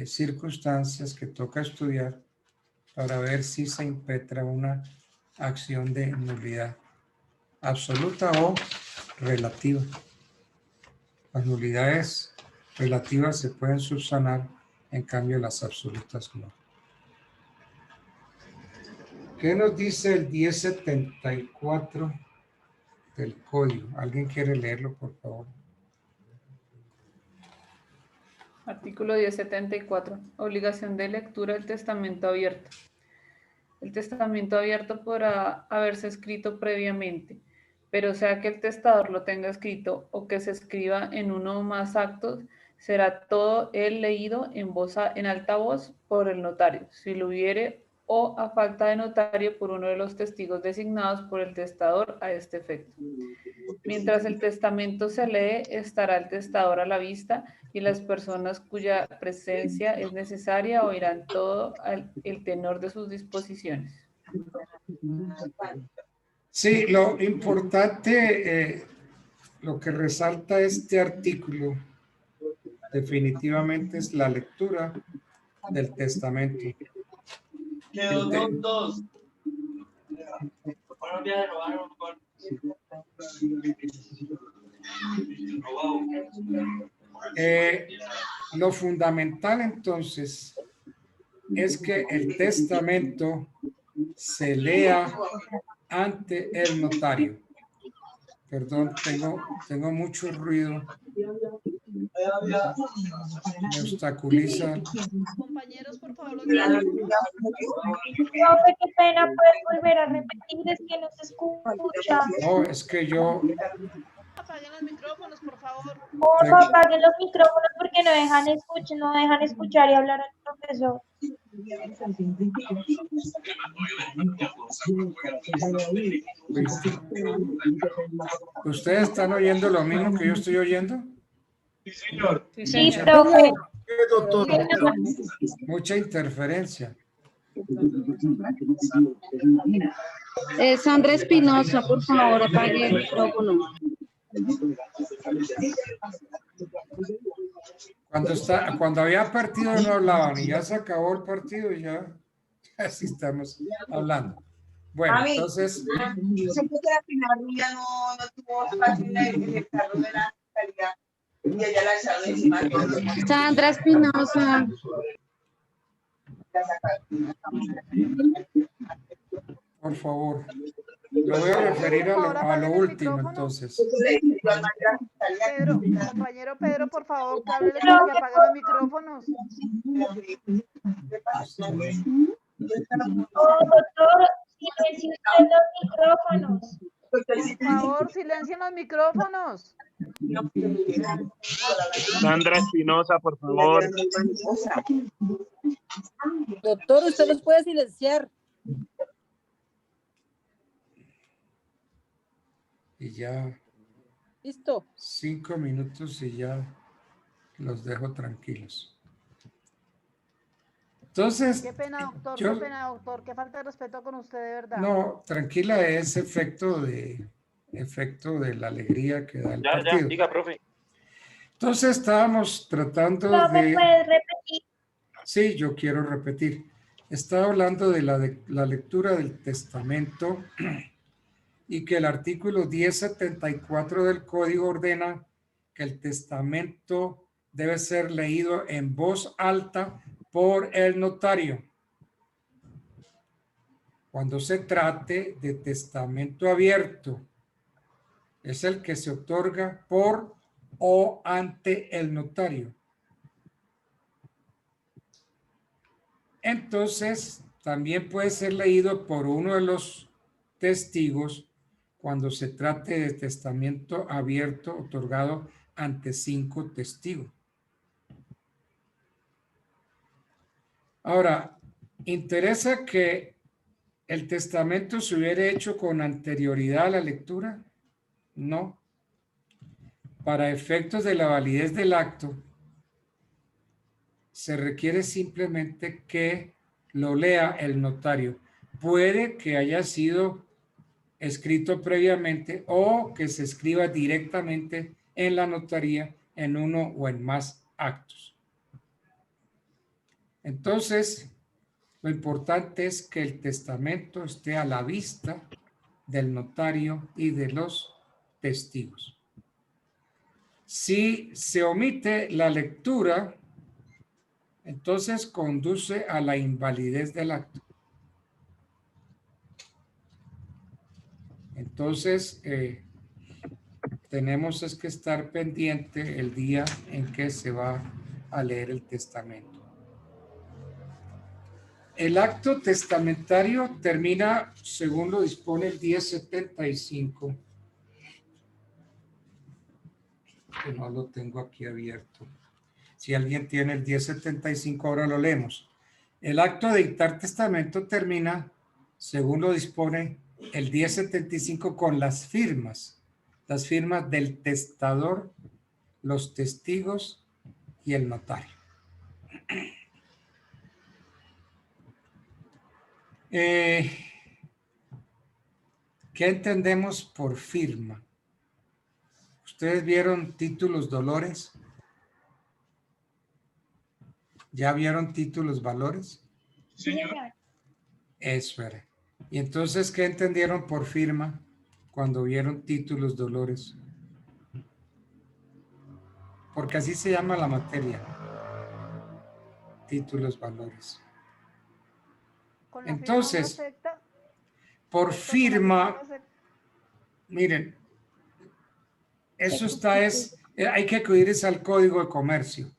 circunstancias que toca estudiar para ver si se impetra una acción de nulidad absoluta o relativa. Las nulidades relativas se pueden subsanar, en cambio las absolutas no. ¿Qué nos dice el 1074 del Código? ¿Alguien quiere leerlo, por favor? Artículo 1074. Obligación de lectura del testamento abierto. El testamento abierto podrá haberse escrito previamente, pero sea que el testador lo tenga escrito o que se escriba en uno o más actos, será todo él leído en alta voz por el notario, si lo hubiere, o a falta de notario por uno de los testigos designados por el testador a este efecto. Mientras el testamento se lee, estará el testador a la vista y las personas cuya presencia es necesaria oirán todo el tenor de sus disposiciones. Sí, lo importante, lo que resalta este artículo definitivamente es la lectura del testamento. Quedó 2-2. Lo fundamental entonces es que el testamento se lea ante el notario. Perdón, tengo mucho ruido. Me obstaculiza. Compañeros, por favor, los Profe, qué pena, puedes volver a repetir, es que no se escucha. No, es que yo... apaguen los micrófonos, por favor. Porfa, apaguen los micrófonos porque no dejan escuchar y hablar al profesor. ¿Ustedes están oyendo lo mismo que yo estoy oyendo? Sí, señor. Sí, profe. Doctor. Mucha interferencia. Sandra Espinosa, por favor, apague el micrófono. Cuando había partido no hablaban y ya se acabó el partido y ya así estamos hablando. Bueno, entonces... Sandra Espinosa. Por favor, lo voy a referir a lo último entonces. Pedro, compañero Pedro, por favor, que hable y apague los micrófonos. Oh, doctor, silencie usted los micrófonos. Por favor, silencien los micrófonos. Sandra Espinosa, por favor. Doctor, usted los puede silenciar. Y ya... Listo. 5 minutos y ya los dejo tranquilos. Entonces... Qué pena, doctor, qué falta de respeto con usted, de verdad. No, tranquila, es efecto de la alegría que da el partido. Ya, diga, profe. Entonces estábamos tratando Profe, de... ¿puedes repetir? Sí, yo quiero repetir. Estaba hablando de la lectura del testamento y que el artículo 1074 del Código ordena que el testamento debe ser leído en voz alta por el notario. Cuando se trate de testamento abierto, es el que se otorga por o ante el notario. Entonces, también puede ser leído por uno de los testigos cuando se trate de testamento abierto otorgado ante 5 testigos. Ahora, ¿interesa que el testamento se hubiera hecho con anterioridad a la lectura? No. Para efectos de la validez del acto, se requiere simplemente que lo lea el notario. Puede que haya sido escrito previamente o que se escriba directamente en la notaría en uno o en más actos. Entonces, lo importante es que el testamento esté a la vista del notario y de los testigos. Si se omite la lectura, entonces conduce a la invalidez del acto. Entonces, tenemos es que estar pendiente el día en que se va a leer el testamento. El acto testamentario termina, según lo dispone el 1075, que no lo tengo aquí abierto. Si alguien tiene el 1075, ahora lo leemos. El acto de dictar testamento termina, según lo dispone el 1075, con las firmas del testador, los testigos y el notario. ¿Qué entendemos por firma? ¿Ustedes vieron títulos dolores? ¿Ya vieron títulos valores? Señor. Eso era. Y entonces, ¿qué entendieron por firma cuando vieron títulos, Dolores? Porque así se llama la materia. Títulos, valores. Con la firma uno Entonces, acepta, por doctor, con la firma uno firma, acepta. miren, eso hay que acudir al Código de Comercio,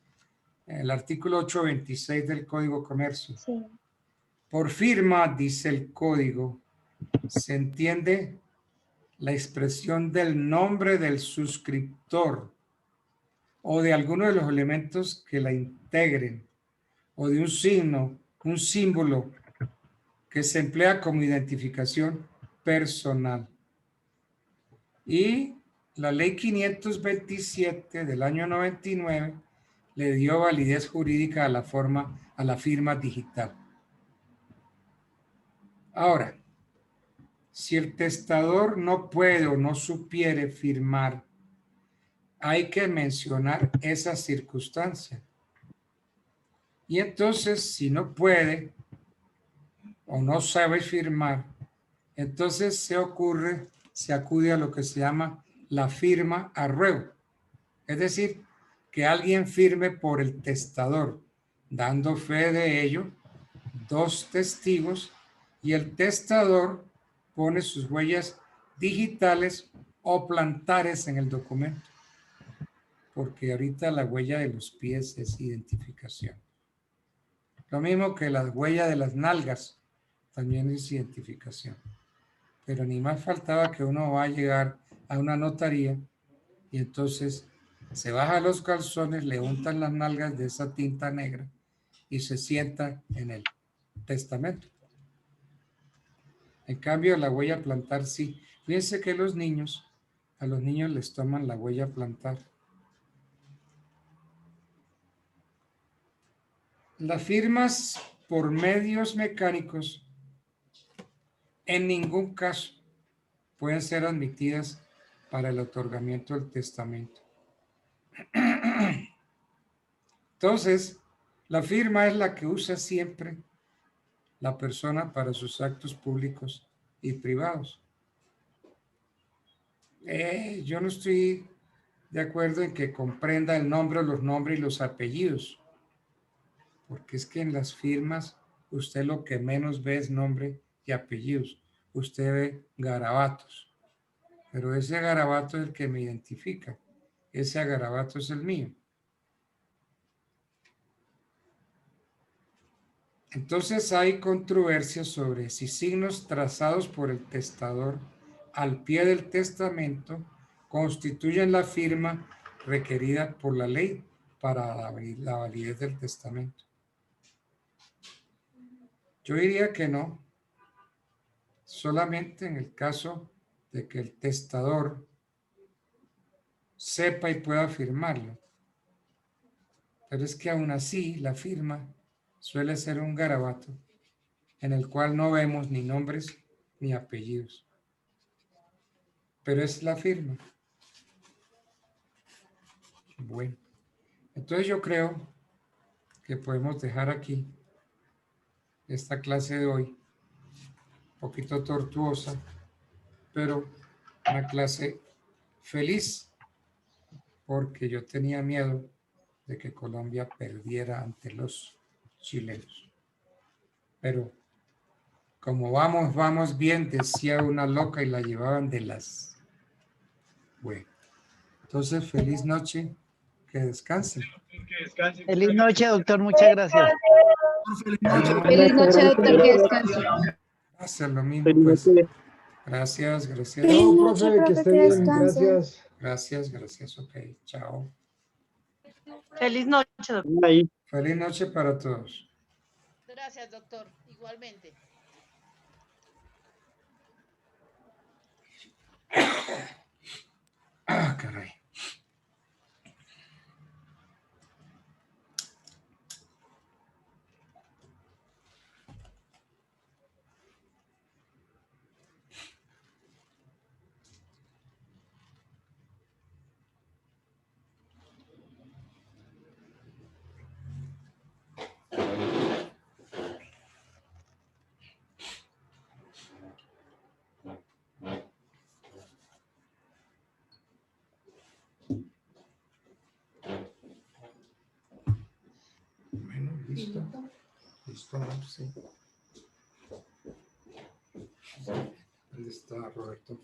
el artículo 826 del Código de Comercio. Sí. Por firma, dice el código, se entiende la expresión del nombre del suscriptor o de alguno de los elementos que la integren o de un signo, un símbolo que se emplea como identificación personal. Y la ley 527 del año 99 le dio validez jurídica a la firma digital. Ahora, si el testador no puede o no supiere firmar, hay que mencionar esa circunstancia. Y entonces, si no puede o no sabe firmar, entonces se acude a lo que se llama la firma a ruego. Es decir, que alguien firme por el testador, dando fe de ello, 2 testigos, y el testador pone sus huellas digitales o plantares en el documento, porque ahorita la huella de los pies es identificación. Lo mismo que la huella de las nalgas también es identificación. Pero ni más faltaba que uno va a llegar a una notaría y entonces se baja los calzones, le untan las nalgas de esa tinta negra y se sienta en el testamento. En cambio, la huella plantar sí. Fíjense que a los niños les toman la huella plantar. Las firmas por medios mecánicos en ningún caso pueden ser admitidas para el otorgamiento del testamento. Entonces, la firma es la que usa siempre la persona para sus actos públicos y privados. Yo no estoy de acuerdo en que comprenda el nombre, los nombres y los apellidos, porque es que en las firmas usted lo que menos ve es nombre y apellidos. Usted ve garabatos, pero ese garabato es el que me identifica. Ese garabato es el mío. Entonces hay controversia sobre si signos trazados por el testador al pie del testamento constituyen la firma requerida por la ley para la validez del testamento. Yo diría que no, solamente en el caso de que el testador sepa y pueda firmarlo. Pero es que aún así la firma suele ser un garabato en el cual no vemos ni nombres ni apellidos. Pero es la firma. Bueno, entonces yo creo que podemos dejar aquí esta clase de hoy, un poquito tortuosa, pero una clase feliz, porque yo tenía miedo de que Colombia perdiera ante los chilenos. Pero como vamos bien, decía una loca y la llevaban de las... Bueno, entonces feliz noche, que descansen. Feliz noche, doctor, muchas gracias. Feliz noche, doctor, que descanse. Hacer lo mismo, pues. Gracias, gracias. Chao, profe, que esté bien. Gracias. Gracias, ok, chao. Feliz noche, doctor. Feliz noche para todos. Gracias, doctor. Igualmente. Ah, caray. Listo. Listo, ¿no? Sí. ¿Dónde está Roberto?